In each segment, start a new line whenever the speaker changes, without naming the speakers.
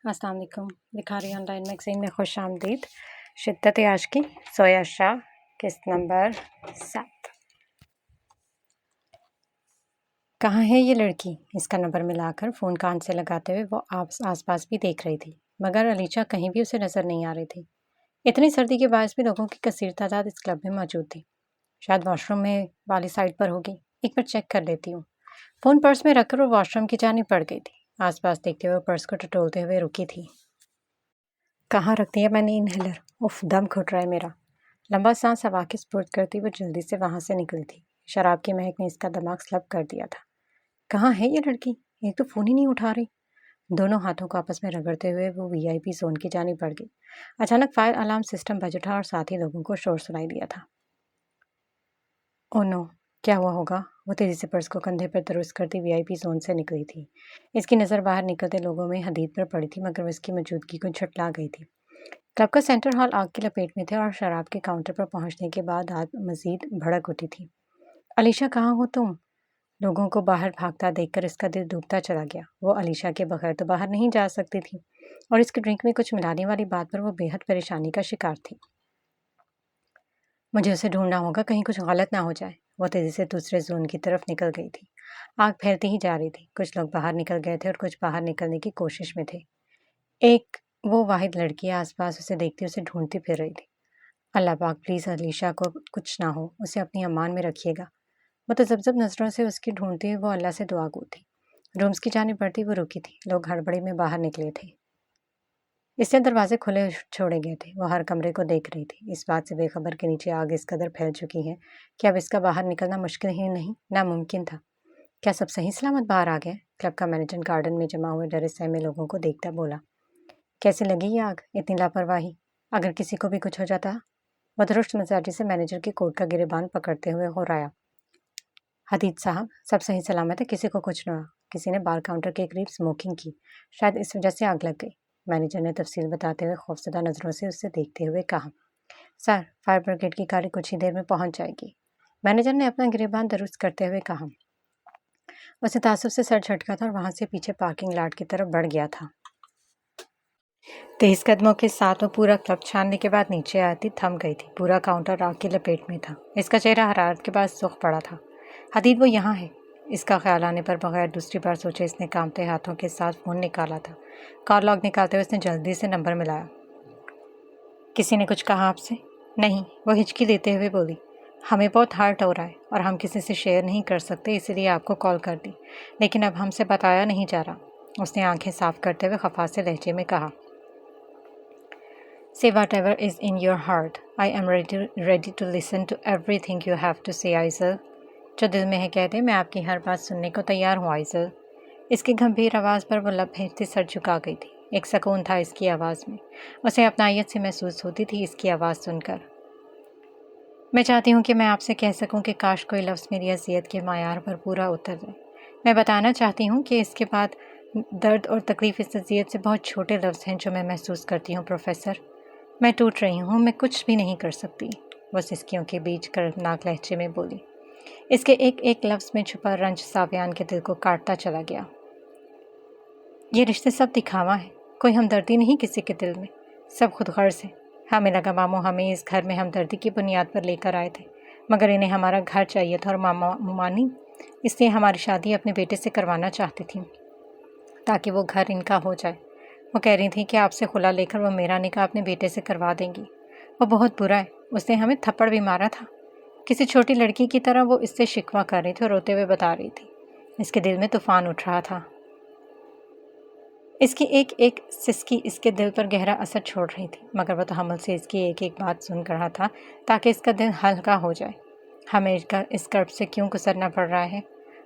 अस्सलाम वालेकुम। Likhari online magazine में खुश आमदीद। शिद्दत आशिकी सोया शाह, किस्त नंबर 7। कहाँ है ये लड़की? इसका नंबर मिलाकर फ़ोन कान से लगाते हुए वो आसपास भी देख रही थी, मगर अलीशा कहीं भी उसे नज़र नहीं आ रही थी। इतनी सर्दी के बायस भी लोगों की कसीर तादाद इस क्लब में मौजूद थी। शायद वॉशरूम में वाली साइड पर होगी। एक बार चेक कर लेती हूँ। फ़ोन पर्स में रखकर वो वॉशरूम की जानिब बढ़ गई थी। आसपास देखते हुए पर्स को टटोलते हुए रुकी थी। कहाँ रख दिया मैंने इनहेलर? उफ, दम घुट रहा है मेरा। लंबा सांस हवा के स्पुर्द करती वो जल्दी से वहां से निकली थी। शराब की महक ने इसका दिमाग स्लब कर दिया था। कहाँ है ये लड़की? एक तो फ़ोन ही नहीं उठा रही। दोनों हाथों को आपस में रगड़ते हुए वो वीआईपी जोन की जानिब बढ़ गई। अचानक फायर अलार्म सिस्टम बज उठा और साथ ही लोगों को शोर सुनाई दिया था। ओ नो, क्या हुआ होगा? वो तेजी से पर्स को कंधे पर दुरुस्त करती वीआईपी जोन से निकली थी। इसकी नज़र बाहर निकलते लोगों में हदीद पर पड़ी थी, मगर वो इसकी मौजूदगी को झुठला गई थी। क्लब का सेंटर हॉल आग की लपेट में थे और शराब के काउंटर पर पहुंचने के बाद आग मजीद भड़क उठी थी। अलीशा, कहाँ हो तुम? लोगों को बाहर भागता देखकर इसका दिल डूबता चला गया। वो अलीशा के बगैर तो बाहर नहीं जा सकती थी और इसके ड्रिंक में कुछ मिलाने वाली बात पर वो बेहद परेशानी का शिकार थी। मुझे उसे ढूंढना होगा, कहीं कुछ गलत ना हो जाए। वो तेजी से दूसरे जोन की तरफ निकल गई थी। आग फैलती ही जा रही थी। कुछ लोग बाहर निकल गए थे और कुछ बाहर निकलने की कोशिश में थे। एक वो वाहिद लड़की आसपास उसे देखती उसे ढूंढती फिर रही थी। अल्लाह पाक, प्लीज़ अलीशा को कुछ ना हो, उसे अपनी अमान में रखिएगा। मुतज़ब्ज़ब नज़रों से उसकी ढूंढती हुई वो अल्लाह से दुआ गो थी। रूम्स की जानिब बढ़ती वो रुकी थी। लोग हड़बड़ी में बाहर निकले थे। इससे दरवाजे खुले छोड़े गए थे। वो हर कमरे को देख रही थी, इस बात से बेखबर के नीचे आग इस कदर फैल चुकी है कि अब इसका बाहर निकलना मुश्किल ही नहीं, नामुमकिन था। क्या सब सही सलामत बाहर आ गए? क्लब का मैनेजर गार्डन में जमा हुए डरे सहमे लोगों को देखता बोला, कैसे लगी ये आग? इतनी लापरवाही, अगर किसी को भी कुछ हो जाता? वह दुरुस्त मिजाजी से मैनेजर के कोट का गिरेबान पकड़ते हुए हुर्राया, हदीद साहब, सब सही सलामत है, किसी को कुछ न हुआ। किसी ने बार काउंटर के करीब स्मोकिंग की, शायद इस वजह से आग लग गई। मैनेजर ने तफसील बताते हुए खौफजदा नज़रों से उससे देखते हुए कहा, सर, फायर ब्रिगेड की गाड़ी कुछ ही देर में पहुंच जाएगी। मैनेजर ने अपना गिरेबान दुरुस्त करते हुए कहा। उसे तासुब से सर झटका था और वहां से पीछे पार्किंग लॉट की तरफ बढ़ गया था। तेज कदमों के साथ वो पूरा क्लब छानने के बाद नीचे आती थम गई थी। पूरा काउंटर आग की लपेट में था। इसका चेहरा हरारत के बाद सुख पड़ा था। हदीद, वो यहाँ है। इसका ख्याल आने पर बगैर दूसरी बार सोचे इसने कांपते हाथों के साथ फ़ोन निकाला था। कॉल लॉग निकालते हुए उसने जल्दी से नंबर मिलाया। किसी ने कुछ कहा आपसे? नहीं, वो हिचकी देते हुए बोली, हमें बहुत हर्ट हो रहा है और हम किसी से शेयर नहीं कर सकते, इसीलिए आपको कॉल कर दी, लेकिन अब हमसे बताया नहीं जा रहा। उसने आंखें साफ करते हुए खफा से लहजे में कहा, Say whatever is in your heart. I am ready to listen to everything you have to say, आइज़ल। जो दिल में है कह दे, मैं आपकी हर बात सुनने को तैयार हूँ, आइज़ल। इसकी गंभीर आवाज़ पर वो लब भेजते सर झुका गई थी। एक सुकून था इसकी आवाज़ में। उसे अपनायत से महसूस होती थी इसकी आवाज़ सुनकर। मैं चाहती हूँ कि मैं आपसे कह सकूँ कि काश कोई लफ्ज़ मेरी अज़ियत के मायार पर पूरा उतर जाए। मैं बताना चाहती हूँ कि इसके बाद दर्द और तकलीफ़ इस अज़ियत से बहुत छोटे लफ्ज़ हैं जो मैं महसूस करती हूँ, प्रोफेसर। मैं टूट रही हूँ, मैं कुछ भी नहीं कर सकती। वो सिसकियों के बीच कर्मनाक लहजे में बोली। इसके एक एक लफ्ज़ में छुपा रंज सावियान के दिल को काटता चला गया। ये रिश्ते सब दिखावा है, कोई हमदर्दी नहीं किसी के दिल में, सब खुद गर्ज है। हमें लगा मामू हमें इस घर में हमदर्दी की बुनियाद पर लेकर आए थे, मगर इन्हें हमारा घर चाहिए था और मामानी इसलिए हमारी शादी अपने बेटे से करवाना चाहती थी ताकि वो घर इनका हो जाए। वो कह रही थी कि आपसे खुला लेकर वो मेरा निकाह अपने बेटे से करवा देंगी। वो बहुत बुरा है, उसने हमें थप्पड़ भी मारा था। किसी छोटी लड़की की तरह वो इससे शिकवा कर रही थी और रोते हुए बता रही थी। इसके दिल में तूफान उठ रहा था। इसकी एक एक सिसकी इसके दिल पर गहरा असर छोड़ रही थी, मगर वह तहम्मुल से इसकी एक एक बात सुन रहा था ताकि इसका दिल हल्का हो जाए। हमें इस कर्ब से क्यों गुजरना पड़ रहा है?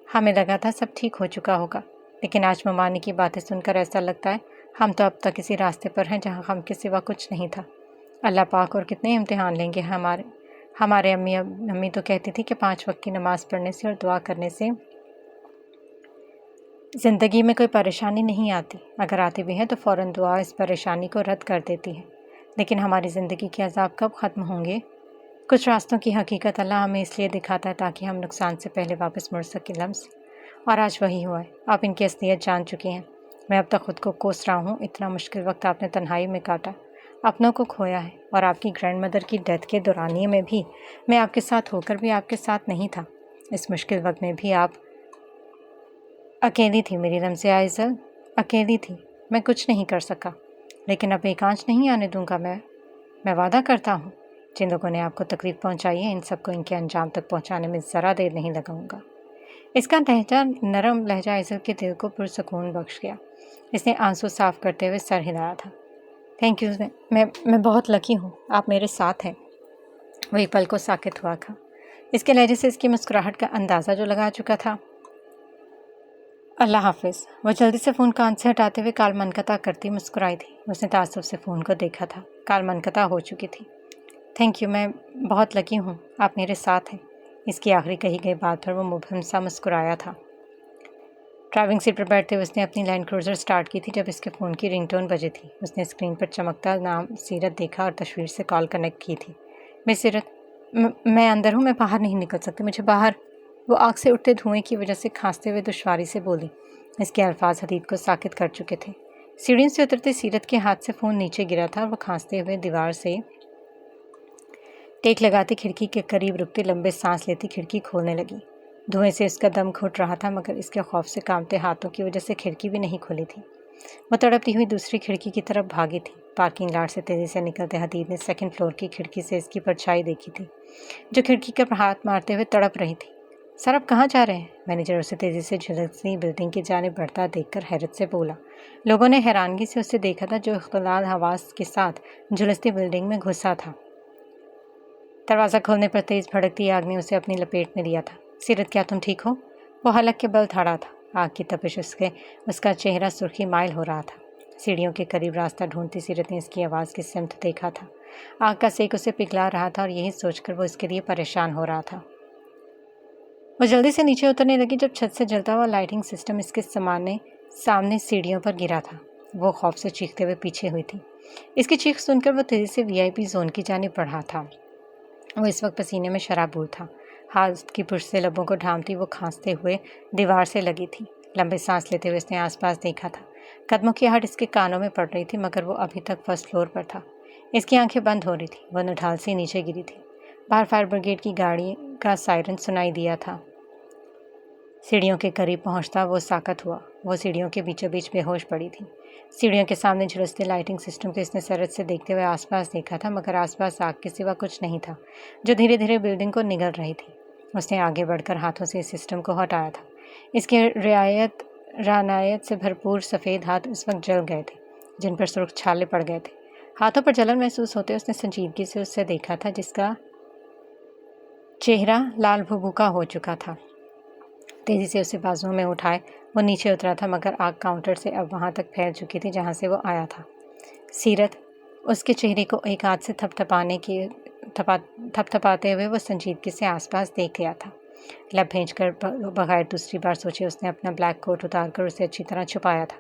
हमें लगा था सब ठीक हो चुका होगा, लेकिन आज ममानी की बातें सुनकर ऐसा लगता है हम तो अब तक इसी रास्ते पर हैं जहाँ गम के सिवा कुछ नहीं था। अल्लाह पाक और कितने इम्तिहान लेंगे हमारे अम्मी तो कहती थी कि 5 वक्त की नमाज़ पढ़ने से और दुआ करने से ज़िंदगी में कोई परेशानी नहीं आती, अगर आती भी है तो फ़ौरन दुआ इस परेशानी को रद्द कर देती है। लेकिन हमारी ज़िंदगी के अज़ाब कब ख़त्म होंगे? कुछ रास्तों की हकीकत अल्लाह हमें इसलिए दिखाता है ताकि हम नुकसान से पहले वापस मुड़ सकें लम्स, और आज वही हुआ है। आप इनकी असलियत जान चुके हैं। मैं अब तक खुद को कोस रहा हूँ। इतना मुश्किल वक्त आपने तन्हाई में काटा, अपनों को खोया है, और आपकी ग्रैंड मदर की डेथ के दौरानिए में भी मैं आपके साथ होकर भी आपके साथ नहीं था। इस मुश्किल वक्त में भी आप अकेली थी मेरी रमज़े आइज़ल, अकेली थी। मैं कुछ नहीं कर सका, लेकिन अब एकांश नहीं आने दूंगा। मैं वादा करता हूँ, जिन लोगों ने आपको तकलीफ़ पहुँचाई है, इन सबको इनके अंजाम तक पहुँचाने में ज़रा देर नहीं लगाऊंगा। इसका लहजा, नरम लहजा आइज़ल के दिल को पुरसकून बख्श गया। इसने आंसू साफ करते हुए सर हिलाया था। थैंक यू, मैं बहुत लकी हूँ, आप मेरे साथ हैं। वही पल को साकित हुआ था। इसके लहजे से इसकी मुस्कुराहट का अंदाज़ा जो लगा चुका था। अल्लाह हाफिज़। वो जल्दी से फ़ोन कान से हटाते हुए काल मनकता करती मुस्कुराई थी। उसने तासुब से फ़ोन को देखा था। काल मनकता हो चुकी थी। थैंक यू, मैं बहुत लकी हूँ, आप मेरे साथ हैं। इसकी आखिरी कही गई बात पर वो मुबहम सा मुस्कुराया था। ड्राइविंग सीट पर बैठते हुए उसने अपनी लैंड क्रूज़र स्टार्ट की थी जब इसके फ़ोन की रिंगटोन बजी थी। उसने स्क्रीन पर चमकता नाम सीरत देखा और तस्वीर से कॉल कनेक्ट की थी। मिस सीरत, मैं अंदर हूँ, मैं बाहर नहीं निकल सकती, मुझे बाहर। वो आग से उठते धुएं की वजह से खांसते हुए दुश्वारी से बोली। इसके अल्फाज हदीद को साकित कर चुके थे। सीढ़ियों से उतरते सीरत के हाथ से फ़ोन नीचे गिरा था और वो खांसते हुए दीवार से टेक लगाती खिड़की के करीब रुकते लंबे सांस लेती खिड़की खोलने लगी। धुएं से उसका दम घुट रहा था, मगर इसके खौफ से कांपते हाथों की वजह से खिड़की भी नहीं खुली थी। वो तड़पती हुई दूसरी खिड़की की तरफ भागी थी। पार्किंग लॉट से तेज़ी से निकलते हदीद ने सेकंड फ्लोर की खिड़की से इसकी परछाई देखी थी, जो खिड़की पर हाथ मारते हुए तड़प रही थी। सर, आप कहाँ जा रहे हैं? मैनेजर उसे तेज़ी से झुलसती बिल्डिंग की जानिब बढ़ता देखकर हैरत से बोला। लोगों ने हैरानगी से उसे देखा था, जो इख्तिलाल हवास के साथ झुलसती बिल्डिंग में घुसा था। दरवाज़ा खोलने पर तेज़ भड़कती आग ने उसे अपनी लपेट में लिया था। सीरत, क्या तुम ठीक हो? वो हलक के बल खड़ा था। आग की तपिश उसका चेहरा सुर्खी माइल हो रहा था। सीढ़ियों के करीब रास्ता ढूंढती सीरत ने इसकी आवाज़ की सिमत देखा था। आग का सेक उसे पिघला रहा था और यही सोचकर वो इसके लिए परेशान हो रहा था। वो जल्दी से नीचे उतरने लगी जब छत से जलता हुआ लाइटिंग सिस्टम इसके सामने सीढ़ियों पर गिरा था। वो खौफ से चीखते हुए पीछे हुई थी। इसकी चीख सुनकर वो तेज़ी से VIP जोन की जानिब बढ़ा था। वो इस वक्त पसीने में शराबूर था। हाथ की पुश से लबों को ढांपती वो खांसते हुए दीवार से लगी थी। लंबे सांस लेते हुए उसने आसपास देखा था। कदमों की आहट इसके कानों में पड़ रही थी, मगर वो अभी तक फर्स्ट फ्लोर पर था। इसकी आंखें बंद हो रही थी। वह नढाल से नीचे गिरी थी। बाहर फायर ब्रिगेड की गाड़ी का सायरन सुनाई दिया था। सीढ़ियों के करीब पहुंचता वो साकत हुआ। वो सीढ़ियों के बीचों बीच बेहोश पड़ी थी। सीढ़ियों के सामने झुलसते लाइटिंग सिस्टम को इसने सरत से देखते हुए आसपास देखा था, मगर आसपास आग के सिवा कुछ नहीं था, जो धीरे धीरे बिल्डिंग को निगल रही थी। उसने आगे बढ़कर हाथों से इस सिस्टम को हटाया था। इसके रानायत से भरपूर सफ़ेद हाथ उस वक्त जल गए थे, जिन पर सुर्ख छाले पड़ गए थे। हाथों पर जलन महसूस होते उसने संजीदगी से उससे देखा था, जिसका चेहरा लाल भुभुका हो चुका था। तेज़ी से उसे बाजुओं में उठाए वो नीचे उतरा था, मगर आग काउंटर से अब वहाँ तक फैल चुकी थी जहाँ से वो आया था। सीरत, उसके चेहरे को एक हाथ से थपथपाते हुए वो संजीदगी से आसपास देख गया था। लब भेंचकर बगैर दूसरी बार सोचे उसने अपना ब्लैक कोट उतारकर उसे अच्छी तरह छुपाया था।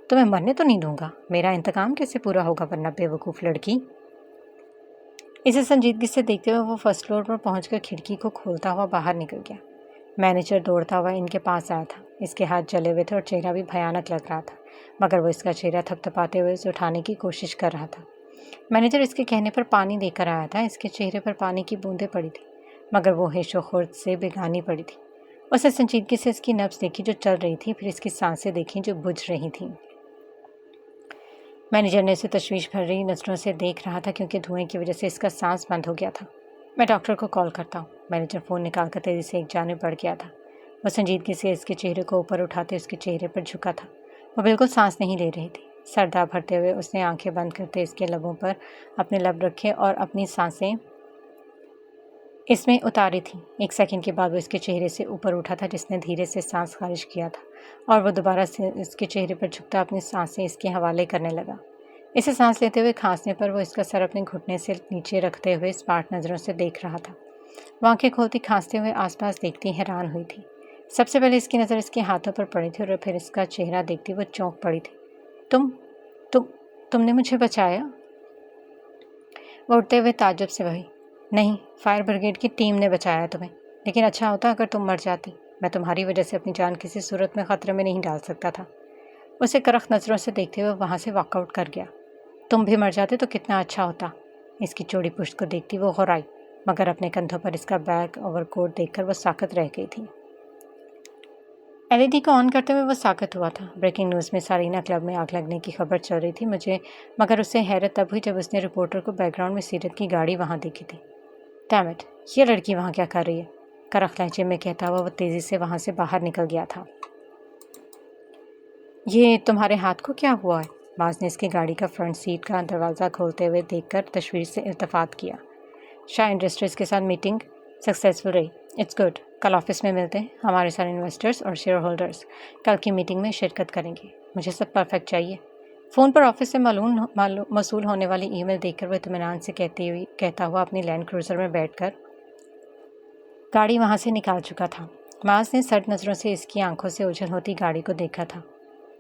तो मैं मरने तो नहीं दूंगा, मेरा इंतकाम कैसे पूरा होगा वरना बेवकूफ़ लड़की। इसे संजीदगी से देखते हुए वो फर्स्ट फ्लोर पर पहुंचकर खिड़की को खोलता हुआ बाहर निकल गया। मैनेजर दौड़ता हुआ इनके पास आया था। इसके हाथ जले हुए थे और चेहरा भी भयानक लग रहा था, मगर वो इसका चेहरा थपथपाते हुए उसे उठाने की कोशिश कर रहा था। मैनेजर इसके कहने पर पानी देकर आया था। इसके चेहरे पर पानी की बूंदें पड़ी थी, मगर वो होशो खुर्द से बेगानी पड़ी थी। उसे संजीदगी से इसकी नब्ज़ देखी जो चल रही थी, फिर इसकी सांसें देखी जो बुझ रही थीं। मैनेजर ने उसे तशवीश भरी नज़रों से देख रहा था, क्योंकि धुएं की वजह से इसका सांस बंद हो गया था। मैं डॉक्टर को कॉल करता हूँ। मैनेजर फ़ोन निकालकर तेज़ी से एक जानिब बढ़ गया था। वो संजीदगी से इसके चेहरे को ऊपर उठाते उसके चेहरे पर झुका था। वो बिल्कुल सांस नहीं ले रही थी। सरदा भरते हुए उसने आंखें बंद करते इसके लबों पर अपने लब रखे और अपनी सांसें इसमें उतारी थी। एक सेकंड के बाद वो इसके चेहरे से ऊपर उठा था, जिसने धीरे से सांस खारिज किया था, और वो दोबारा से इसके चेहरे पर झुकता अपनी सांसें इसके हवाले करने लगा। इसे सांस लेते हुए खांसने पर वो इसका सर अपने घुटने से नीचे रखते हुए स्मार्ट नज़रों से देख रहा था। वो आंखें खोलती खांसते हुए आसपास देखती हैरान हुई थी। सबसे पहले इसकी नज़र इसके हाथों पर पड़ी थी और फिर इसका चेहरा देखती वो चौंक पड़ी थी। तुमने मुझे बचाया? वो उठते हुए ताज्जुब से वही। नहीं, फायर ब्रिगेड की टीम ने बचाया तुम्हें, लेकिन अच्छा होता अगर तुम मर जाती। मैं तुम्हारी वजह से अपनी जान किसी सूरत में ख़तरे में नहीं डाल सकता था। उसे करख नज़रों से देखते हुए वहाँ से वॉकआउट कर गया। तुम भी मर जाते तो कितना अच्छा होता। इसकी चौड़ी पुश्त को देखती वो घबराई, मगर अपने कंधों पर इसका बैग ओवरकोट देखकर वो साकत रह गई थी। एलईडी को ऑन करते हुए वो साकत हुआ था। ब्रेकिंग न्यूज़ में सारीना क्लब में आग लगने की खबर चल रही थी मगर उससे हैरत तब हुई जब उसने रिपोर्टर को बैकग्राउंड में सीरत की गाड़ी वहाँ देखी थी। डैम इट, ये लड़की वहाँ क्या कर रही है? करख लहजे में कहता हुआ वो तेज़ी से वहाँ से बाहर निकल गया था। ये तुम्हारे हाथ को क्या हुआ है? बाज ने इसकी गाड़ी का फ्रंट सीट का दरवाज़ा खोलते हुए देखकर तशवीर से इल्तफात किया। शाह इंडस्ट्रीज़ के साथ मीटिंग सक्सेसफुल रही। It's good. कल ऑफिस में मिलते हैं। हमारे सारे इन्वेस्टर्स और शेयर होल्डर्स कल की मीटिंग में शिरकत करेंगे। मुझे सब परफेक्ट चाहिए। फ़ोन पर ऑफिस से मसूल होने वाली ईमेल देखकर वह इत्मीनान से कहता हुआ अपनी लैंड क्रूज़र में बैठकर गाड़ी वहाँ से निकाल चुका था। माज ने सर्द नज़रों से इसकी आंखों से ओझल होती गाड़ी को देखा था।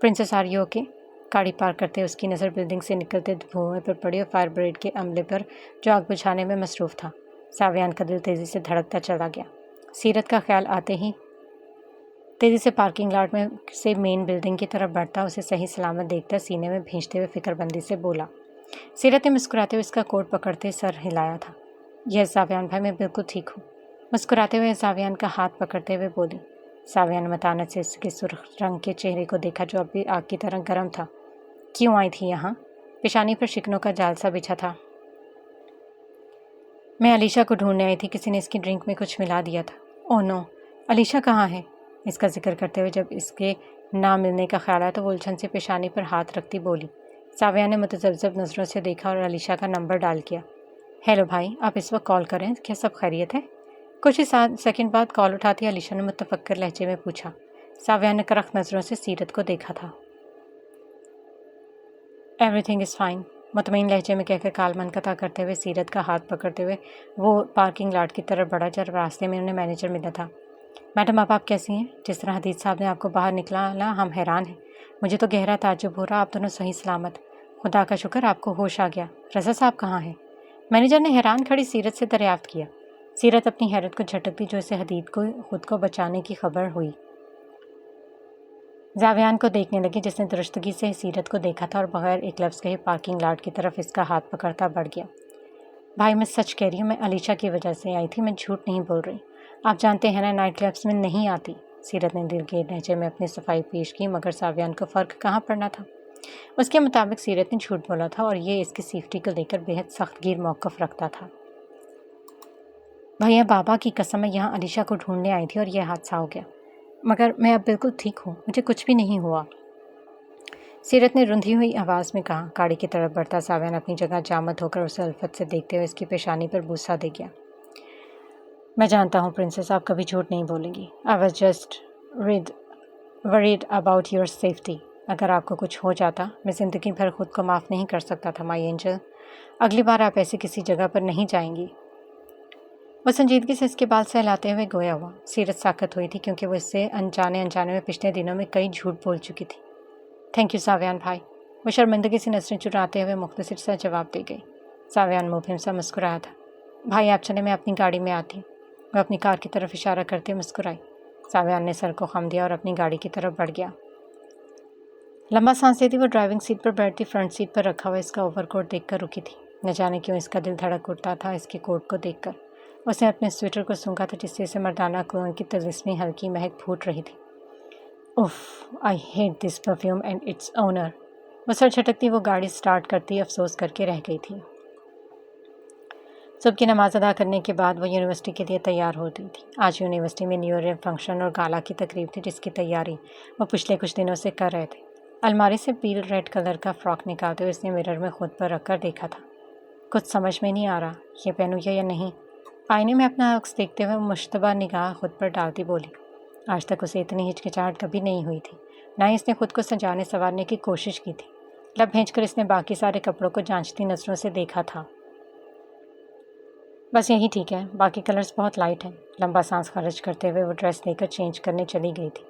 Princess are you okay? गाड़ी पार करते उसकी नज़र बिल्डिंग से निकलते धुएं पर पड़ी और फायर ब्रिगेड के अमले पर जो आग बुझाने में मसरूफ़ था। सावियान का दिल तेज़ी से धड़कता चला गया। सीरत का ख्याल आते ही तेज़ी से पार्किंग लॉट में से मेन बिल्डिंग की तरफ बढ़ता उसे सही सलामत देखता सीने में भींचते हुए फिक्रबंदी से बोला। सीरत ने मुस्कुराते हुए इसका कोट पकड़ते सर हिलाया था। यह सावियान भाई, मैं बिल्कुल ठीक हूँ। मुस्कुराते हुए सावियान का हाथ पकड़ते हुए बोली। सावियान ने मतानत से इसके सुर्ख रंग के चेहरे को देखा जो अब भी आग की तरह गर्म था। क्यों आई थी यहाँ? पेशानी पर शिकनों का जाल सा बिछा था। मैं अलीशा को ढूंढने आई थी। किसी ने इसकी ड्रिंक में कुछ मिला दिया था। ओह नो, अलीशा कहाँ है? इसका जिक्र करते हुए जब इसके ना मिलने का ख्याल आया तो वो उलझन से पेशानी पर हाथ रखती बोली। साविया ने मुतज़ब्ज़ब नज़रों से देखा और अलीशा का नंबर डाल किया। हेलो भाई, आप इस वक्त कॉल करें, क्या सब खैरियत है? कुछ ही सेकंड बाद कॉल उठाती अलीशा ने मुतफक्कर लहजे में पूछा। साविया ने करख नज़रों से सीरत को देखा था। एवरीथिंग इज़ फाइन, मुतमईन लहजे में कहकर काल मनकता करते हुए सीरत का हाथ पकड़ते हुए वो पार्किंग लॉट की तरफ बढ़ा जब रास्ते में उन्हें मैनेजर मिला था। मैडम आप कैसी हैं? जिस तरह हदीज साहब ने आपको बाहर निकला हम हैरान हैं। मुझे तो गहरा ताज्जुब हो रहा, आप दोनों सही सलामत। खुदा का शुक्र आपको होश आ गया। रज़ा साहब कहाँ हैं? मैनेजर ने हैरान खड़ी सीरत से दरियाफ्त किया। सीरत अपनी हैरत को झटकती जो इसे हदीद को खुद को बचाने की खबर हुई जावियान को देखने लगी, जिसने दुरुस्तगी से सीरत को देखा था और बगैर एक लफ्ज़ कहे पार्किंग लॉट की तरफ इसका हाथ पकड़ता बढ़ गया। भाई मैं सच कह रही हूँ, मैं अलीशा की वजह से आई थी, मैं झूठ नहीं बोल रही। आप जानते हैं ना, नाइट क्लब्स में नहीं आती। सीरत ने दिल के लहजे में अपनी सफाई पेश की, मगर सावियान को फ़र्क कहाँ पड़ना था। उसके मुताबिक सीरत ने झूठ बोला था और ये इसकी सेफ्टी को लेकर बेहद सख्तगीर मौक़िफ़ रखता था। भैया बाबा की कसम मैं यहाँ अलीशा को ढूंढने आई थी और यह हादसा हो गया, मगर मैं अब बिल्कुल ठीक हूँ, मुझे कुछ भी नहीं हुआ। सीरत ने रुंधी हुई आवाज़ में कहा। गाड़ी की तरफ बढ़ता सावियान अपनी जगह जामद होकर उसे अल्फत से देखते हुए इसकी पेशानी पर बूसा दे गया। मैं जानता हूँ प्रिंसेस, आप कभी झूठ नहीं बोलेंगी। I was just worried about your safety. अगर आपको कुछ हो जाता मैं ज़िंदगी भर खुद को माफ़ नहीं कर सकता था माई एंजल। अगली बार आप ऐसी किसी जगह पर नहीं जाएंगी। वह संजीदगी से इसके बाल सहलाते हुए गोया हुआ। सीरत साकत हुई थी क्योंकि वो इससे अनजाने में पिछले दिनों में कई झूठ बोल चुकी थी। थैंक यू सावियान भाई, वो शर्मिंदगी से नजरें चुराते हुए मुख्तसर सा जवाब दे गई। सावियान मुबहिम सा मुस्कुराया था। भाई आप चले, मैं अपनी गाड़ी में आती। वह अपनी कार की तरफ इशारा करते मुस्कुराई। सावियान ने सर को खम दिया और अपनी गाड़ी की तरफ बढ़ गया। लंबा सांस लेती वो ड्राइविंग सीट पर बैठती फ्रंट सीट पर रखा हुआ इसका ओवरकोट देखकर रुकी थी। न जाने क्यों इसका दिल धड़क उठता था इसके कोट को देखकर। उसने अपने स्वेटर को सूंघा था जिससे इसे मर्दाना क्लोन की तिलिस्मी हल्की महक फूट रही थी। उफ, I hate this perfume and its owner. वो सर झटकती वो गाड़ी स्टार्ट करती अफसोस करके रह गई थी। सुबह की नमाज अदा करने के बाद वो यूनिवर्सिटी के लिए तैयार होती थी। आज यूनिवर्सिटी में न्यू ईयर फंक्शन और गाला की तकरीब थी जिसकी तैयारी वो पिछले कुछ दिनों से कर रहे थे। अलमारी से पील रेड कलर का फ्रॉक निकालते हुए इसने मिरर में खुद पर रखकर देखा था। कुछ समझ में नहीं आ रहा ये पहनूँ या नहीं। आईने में अपना अक्स देखते हुए मुश्तबा निगाह खुद पर डालती बोली। आज तक उसे इतनी हिचकिचाहट कभी नहीं हुई थी, ना ही इसने खुद को सजाने संवारने की कोशिश की थी। लब भेंचकर इसने बाकी सारे कपड़ों को जांचती नज़रों से देखा था। बस यही ठीक है, बाकी कलर्स बहुत लाइट हैं। लंबा सांस खर्च करते हुए वो ड्रेस लेकर चेंज करने चली गई थी।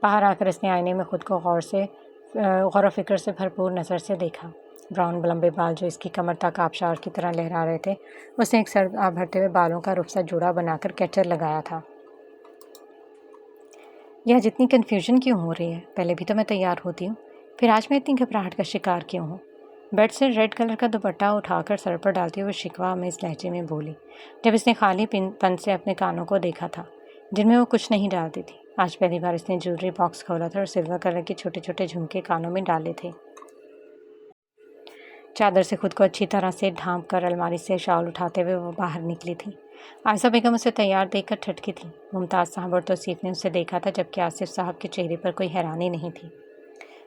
बाहर आकर इसने आईने में खुद को गौर फिक्र से भरपूर नज़र से देखा। ब्राउन लंबे बाल जो इसकी कमर तक आबशार की तरह लहरा रहे थे। उसने एक सर भरते हुए बालों का रुखसा जोड़ा बनाकर कैचर लगाया था। यह जितनी कन्फ्यूजन क्यों हो रही है? पहले भी तो मैं तैयार होती हूँ। फिर आज मैं इतनी घबराहट का शिकार क्यों हूँ? बेड से रेड कलर का दुपट्टा उठाकर सर पर डालते हुए शिकवा अमेज लहजे में बोली, जब इसने खाली पन से अपने कानों को देखा था जिनमें वो कुछ नहीं डालती थी। आज पहली बार इसने ज्वेलरी बॉक्स खोला था और सिल्वर कलर के छोटे छोटे झुमके कानों में डाले थे। चादर से खुद को अच्छी तरह से ढांप कर अलमारी से शॉल उठाते हुए वो बाहर निकली थी। आयशा बेगम उसे तैयार देखकर ठटकी थी। मुमताज़ साहब और तौसीफ ने उसे देखा था, जबकि आसिफ साहब के चेहरे पर कोई हैरानी नहीं थी।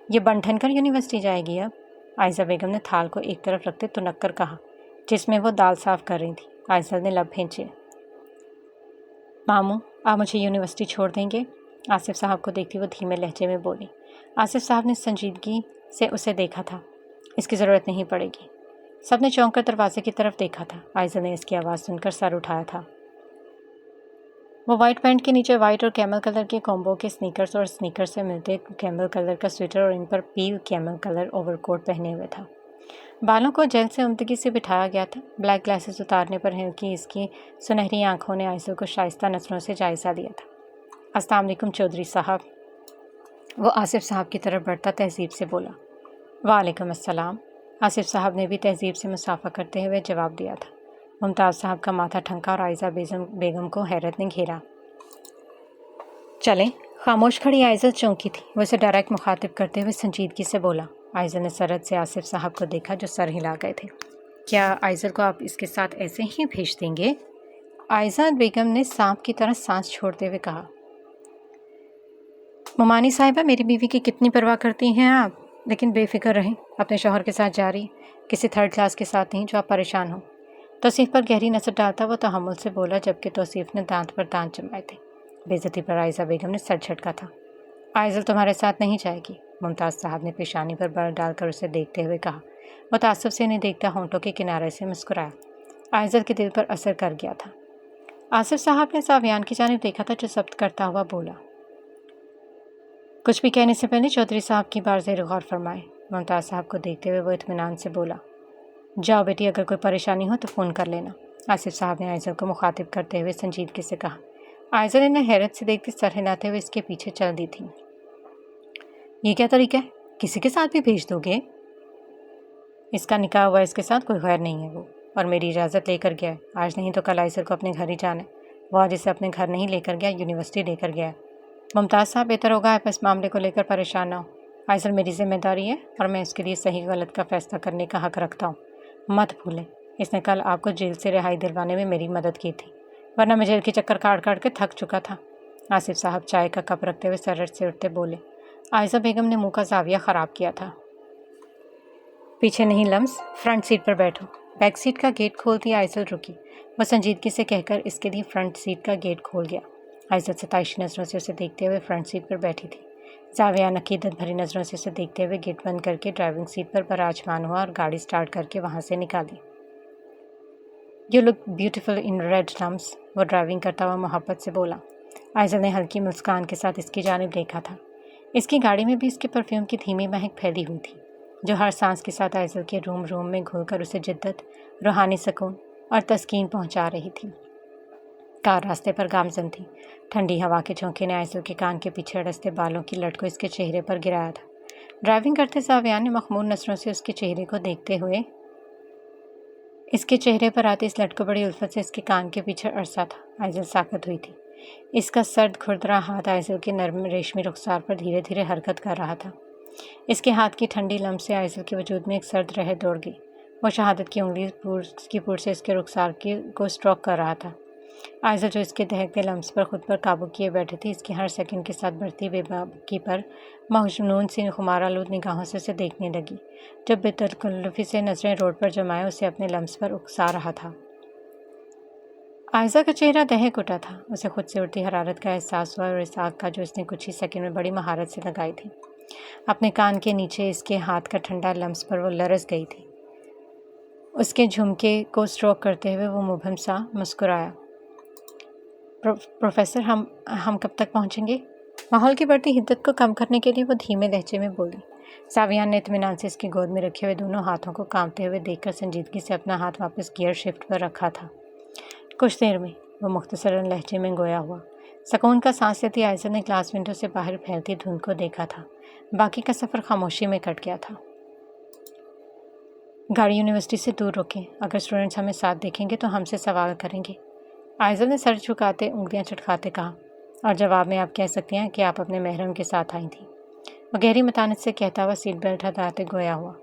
ये बन ठन कर यूनिवर्सिटी जाएगी अब? आयशा बेगम ने थाल को एक तरफ रखते तुनक कर कहा, जिसमें वो दाल साफ कर रही थी। आयशा ने लब खींचे। मामू, आप मुझे यूनिवर्सिटी छोड़ देंगे? आसिफ साहब को देखती वो धीमे लहजे में बोली। आसिफ साहब ने संजीदगी से उसे देखा था। इसकी ज़रूरत नहीं पड़ेगी। सबने चौंक कर दरवाजे की तरफ देखा था। आयशा ने इसकी आवाज़ सुनकर सर उठाया था। वो वाइट पैंट के नीचे वाइट और कैमल कलर के कॉम्बो के स्नीकर्स और स्नीकर से मिलते कैमल कलर का स्वेटर और इन पर पील कैमल कलर ओवरकोट पहने हुए था। बालों को जेल से उम्दगी से बिठाया गया था। ब्लैक ग्लासेस उतारने पर हल्की इसकी सुनहरी आंखों ने आयशा को शाइस्ता नज़रों से जायज़ा लिया था। अस्सलाम वालेकुम चौधरी साहब। वो आसिफ साहब की तरफ बढ़ता तहजीब से बोला। वालेकुम अस्सलाम। आसिफ साहब ने भी तहजीब से मुसाफा करते हुए जवाब दिया था। मुमताज़ साहब का माथा ठनका और आयशा बेगम को हैरत ने घेरा। चलें। खामोश खड़ी आयशा चौंकी थी। वो उसे डायरेक्ट मुखातिब करते हुए संजीदगी से बोला। आयशा ने सरद से आसिफ साहब को देखा, जो सर हिला गए थे। क्या आयशा को आप इसके साथ ऐसे ही भेज देंगे? आयशा बेगम ने सांप की तरह सांस छोड़ते हुए कहा। मुमानी साहिबा, मेरी बीवी की कितनी परवाह करती हैं आप, लेकिन बेफिक्र रहें, अपने शौहर के साथ जा रही, किसी थर्ड क्लास के साथ नहीं जो आप परेशान हो। तौसीफ पर गहरी नज़र डालता वो तहम्मुल से बोला, जबकि तौसीफ ने दांत पर दांत जमाए थे। बेइज्जती पर आयशा बेगम ने सर झटका था। आयशा तुम्हारे साथ नहीं जाएगी। मुमताज़ साहब ने पेशानी पर बल डालकर उसे देखते हुए कहा। वो तासुब से नहीं देखता होंठों के किनारे से मुस्कुराया। आयशा के दिल पर असर कर गया था। आसिफ साहब ने सावियान की जानिब देखा था, जो जब्त करता हुआ बोला। कुछ भी कहने से पहले चौधरी साहब की बार ज़ेर गौर फरमाए। मुमताज़ साहब को देखते हुए वो इत्मीनान से बोला। जाओ बेटी, अगर कोई परेशानी हो तो फ़ोन कर लेना। आसिफ साहब ने आयशा को मुखातिब करते हुए संजीदगी से कहा। आयशा ने हैरत से देखते सर हिलाते हुए इसके पीछे चल दी थी। ये क्या तरीका है? किसी के साथ भी भेज दोगे? इसका निकाह हुआ, इसके साथ कोई गैर नहीं है वो, और मेरी इजाज़त लेकर गया है। आज नहीं तो कल आयशा को अपने घर ही जाना है। वो आज इसे अपने घर नहीं लेकर गया, यूनिवर्सिटी लेकर गया है। मुमताज़ साहब, बेहतर होगा आप इस मामले को लेकर परेशान ना हो। आयशा मेरी जिम्मेदारी है और मैं इसके लिए सही गलत का फैसला करने का हक़ रखता हूँ। मत भूलें, इसने कल आपको जेल से रिहाई दिलवाने में मेरी मदद की थी, वरना मैं जेल के चक्कर काट काट के थक चुका था। आसिफ साहब चाय का कप रखते हुए सरट से उठते बोले। आयशा बेगम ने मुंह का जाविया ख़राब किया था। पीछे नहीं लम्स, फ्रंट सीट पर बैठो। बैक सीट का गेट खोलती आयशा रुकी। वह संजीदगी से कहकर इसके लिए फ्रंट सीट का गेट खोल गया। आयशा सताइशी नज़रों से उसे देखते हुए फ्रंट सीट पर बैठी थी। जाविया अकीदत भरी नज़रों से उसे देखते हुए गेट बंद करके ड्राइविंग सीट पर बराजमान हुआ और गाड़ी स्टार्ट करके वहाँ से निकाली। You look beautiful in red लम्स, वो ड्राइविंग करता हुआ मोहब्बत से बोला। आयशा ने हल्की मुस्कान के साथ इसकी जानिब देखा था। इसकी गाड़ी में भी इसके परफ्यूम की धीमी महक फैली हुई थी, जो हर सांस के साथ आयशा के रूम में घुलकर उसे जिद्दत, रूहानी सुकून और तस्कीन पहुँचा रही थी। कार रास्ते पर गामजन थी। ठंडी हवा के झोंके ने आयशा के कान के पीछे अड़सते बालों की लट को इसके चेहरे पर गिराया था। ड्राइविंग करते सावियान ने मखमूर नज़रों से उसके चेहरे को देखते हुए इसके चेहरे पर आती इस लट को बड़ी उल्फत से इसके कान के पीछे अरसा था। आयशा साकत हुई थी। इसका सर्द खुरदरा हाथ आयशा के नर्म रेशमी रुखसार पर धीरे धीरे हरकत कर रहा था। इसके हाथ की ठंडी लम्ब से आयशा के वजूद में एक सर्द रह दौड़ गई। वो शहादत की उंगली की पुर से इसके रुखसार को स्ट्रोक कर रहा था। आयशा, जो इसके दहकते लम्स पर खुद पर काबू किए बैठी थी, इसकी हर सेकंड के साथ बढ़ती बेबाकी पर मजनून सी खुमारालूद निगाहों से उसे देखने लगी। जब बेतकल्लुफ़ी से नज़रें रोड पर जमाए उसे अपने लम्स पर उकसा रहा था। आयशा का चेहरा दहक उठा था। उसे खुद से उड़ती हरारत का एहसास हुआ और इस आग का जो इसने कुछ ही सेकंड में बड़ी महारत से लगाई थी। अपने कान के नीचे इसके हाथ का ठंडा लम्स पर वो लरस गई थी। उसके झुमके को स्ट्रोक करते हुए वो मुबहम सा मुस्कुराया। प्रोफेसर, हम कब तक पहुंचेंगे? माहौल की बढ़ती हिद्दत को कम करने के लिए वो धीमे लहजे में बोली। सावियान ने इत्मीनान से इसकी गोद में रखे हुए दोनों हाथों को कांपते हुए देखकर संजीदगी से अपना हाथ वापस गियर शिफ्ट पर रखा था। कुछ देर में, वो मुख्तसरन लहजे में गोया हुआ। सुकून का सांस लेती आयशा ने ग्लास विंडो से बाहर फैलती धुंध को देखा था। बाकी का सफ़र खामोशी में कट गया था। गाड़ी यूनिवर्सिटी से दूर रोकें, अगर स्टूडेंट्स हमें साथ देखेंगे तो हमसे सवाल करेंगे। आयशा ने सर झुकाते उंगलियां चटखाते कहा, और जवाब में आप कह सकती हैं कि आप अपने महरम के साथ आई थी। वो गहरी मतानत से कहता हुआ सीट बेल्ट हटाते गोया हुआ।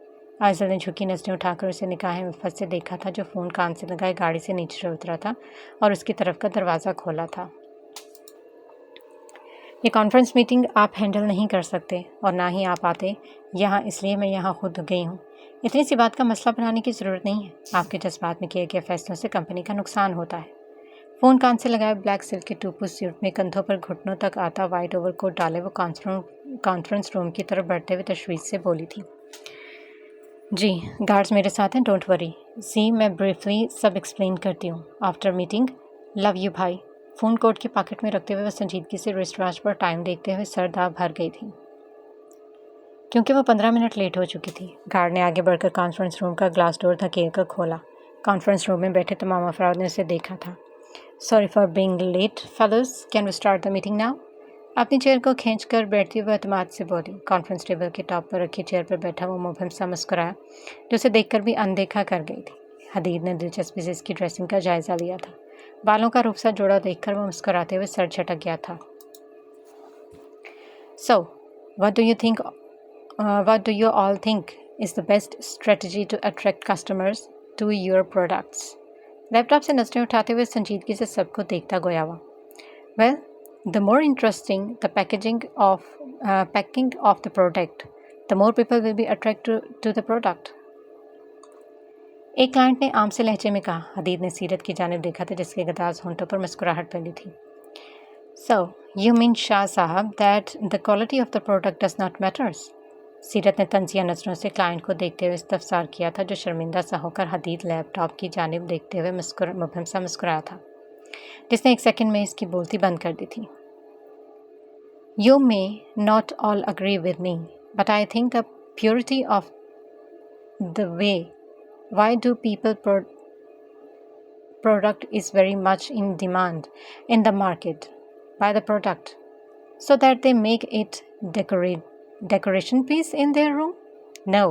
आयशा ने झुकी नजरें उठाकर उसे निगाहें उल्फत से देखा था, जो फ़ोन कान से लगाए गाड़ी से नीचे उतरा था और उसकी तरफ का दरवाज़ा खोला था। ये कॉन्फ्रेंस मीटिंग आप हैंडल नहीं कर सकते और ना ही आप आते यहाँ, इसलिए मैं यहाँ खुद गई हूँ। इतनी सी बात का मसला बनाने की ज़रूरत नहीं है। आपके जज्बात में किए गए फैसलों से कंपनी का नुकसान होता है। फ़ोन कान से लगाए ब्लैक सिल्क के टू पीस सूट में कंधों पर घुटनों तक आता वाइट ओवरकोट डाले वो कॉन्फ्रेंस रूम की तरफ बढ़ते हुए तशवीश से बोली थी। जी, गार्ड्स मेरे साथ हैं, डोंट वरी। सी, मैं ब्रीफली सब एक्सप्लेन करती हूँ। आफ्टर मीटिंग, लव यू भाई। फ़ोन कोट की पॉकेट में रखते हुए वह संजीदगी से रिस्ट वॉच पर टाइम देखते हुए सर दाब भर गई थी, क्योंकि वो 15 मिनट लेट हो चुकी थी। गार्ड ने आगे बढ़कर कॉन्फ्रेंस रूम का ग्लास डोर धकेल कर खोला। कॉन्फ्रेंस रूम में बैठे तमाम अफराद ने उसे देखा था। Sorry for being late fellows, can we start the meeting now? अपनी चेयर को खींच कर बैठती हुए अतमाद से बोली। कॉन्फ्रेंस टेबल के टॉप पर रखी चेयर पर बैठा वो मुबहम सा मुस्कुराया, जो उसे देखकर भी अनदेखा कर गई थी। हदीद ने दिलचस्पी से इसकी ड्रेसिंग का जायज़ा लिया था। बालों का रूप सा जोड़ा देखकर वो मुस्कुराते हुए सर झटक गया था। So what do you all think is the best strategy to attract customers to your products? Laptop से नजरें उठाते हुए संजीदगी से सबको देखता गोया हुआ। Well, the more interesting the packing of the product, the more people will be attracted to the product. एक क्लाइंट ने आम से लहजे में कहा। हदीद ने सीरत की जानिब देखा था, जिसके गदाज होंठों पर मुस्कुराहट फैली थी। So, you mean शाह साहब that the quality of the product does not matters? सीरत ने तंजिया नज़रों से क्लाइंट को देखते हुए इस्तफसार किया था, जो शर्मिंदा सा होकर हदीद लैपटॉप की जानिब देखते हुए मुबहम सा मुस्कुराया था, जिसने एक सेकंड में इसकी बोलती बंद कर दी थी। You may not all agree with me, but I think the purity of the way why do people product is very much in demand in the market by the product, so that they make it decoration piece in their room? No,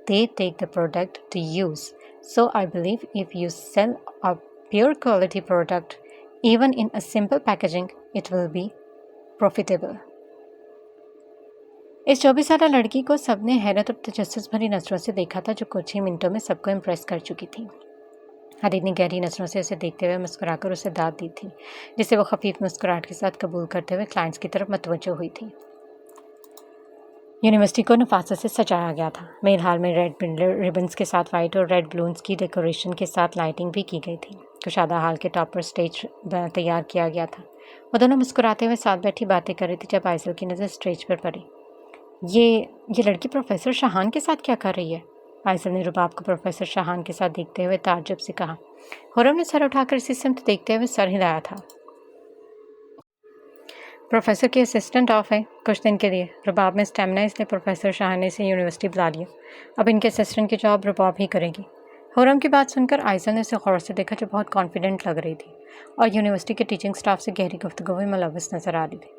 they take the product to use. So I believe if you sell a pure quality product, even in a simple packaging, it will be profitable. इस 24 साल लड़की को सबने हैरत और तजस्सुस भरी नज़रों से देखा था, जो कुछ ही मिनटों में सबको इम्प्रेस कर चुकी थी। हदीद ने गहरी नज़रों से उसे देखते हुए मुस्कुराकर उसे दाद दी थी, जिसे वो खफीफ मुस्कुराहट के साथ कबूल करते हुए क्लाइंट्स की तरफ मतवज्जो हुई थी। यूनिवर्सिटी को नफासत से सजाया गया था। मेल हाल में रेड रिबन्स के साथ वाइट और रेड बलून्स की डेकोरेशन के साथ लाइटिंग भी की गई थी। कुशादा हाल के टॉप पर स्टेज तैयार किया गया था। वो दोनों मुस्कुराते हुए साथ बैठी बातें कर रही थी, जब आयशा की नज़र स्टेज पर पड़ी। ये लड़की प्रोफेसर शाहान के साथ क्या कर रही है? आयशा ने रुबाब को प्रोफेसर शाहान के साथ देखते हुए ताज्जुब से कहा। खुर्रम ने सर उठाकर इसी सिमत देखते हुए सर हिलाया था। प्रोफेसर की असिस्टेंट ऑफ है कुछ दिन के लिए। रुबाब में स्टेमिना, इसलिए प्रोफेसर शाहान ने इसे यूनिवर्सिटी बुला लिया। अब इनके असिस्टेंट की जॉब रुबाब ही करेगी। खुर्रम की बात सुनकर आयशा ने उसे गौर से देखा, जो बहुत कॉन्फिडेंट लग रही थी और यूनिवर्सिटी के टीचिंग स्टाफ से गहरी गुफ्तगू में मुलव्वस नज़र आ रही थी।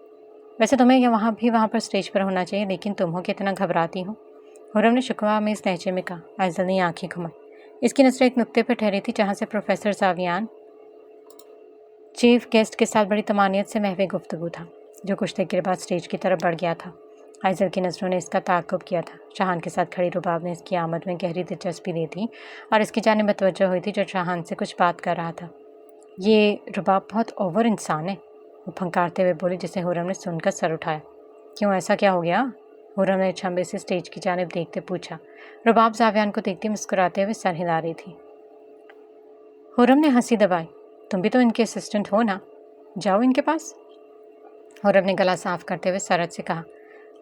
वैसे तुम्हें वहाँ पर स्टेज पर होना चाहिए, लेकिन तुम हो कि इतना घबराती हो? खुर्रम ने शिकवा में इस लहजे में कहा। आयशा ने आँखें घुमाई। इसकी नज़रें एक नुक्ते पर ठहरी थी, जहाँ से प्रोफेसर जावियान चीफ गेस्ट के साथ बड़ी तमानियत से महवे गुफ्तगू था, जो कुछ देर के बाद स्टेज की तरफ बढ़ गया था। आयशा की नज़रों ने इसका ताक़ुब किया था। शाहान के साथ खड़ी रुबाब ने इसकी आमद में गहरी दिलचस्पी ली थी और इसकी जानिब मतवज्जो हुई थी, जो शाहान से कुछ बात कर रहा था। ये रुबाब बहुत ओवर इंसान है, वो फंकारते हुए बोली, जिसे खुर्रम ने सुनकर सर उठाया। क्यों, ऐसा क्या हो गया? खुर्रम ने छंबे से स्टेज की जानिब देखते पूछा। रुबाब जावियान को देखती मुस्कुराते हुए सर हिला रही थी। खुर्रम ने हंसी दबाई। तुम भी तो इनके असिस्टेंट हो ना, जाओ इनके पास। खुर्रम ने गला साफ करते हुए सरत से कहा।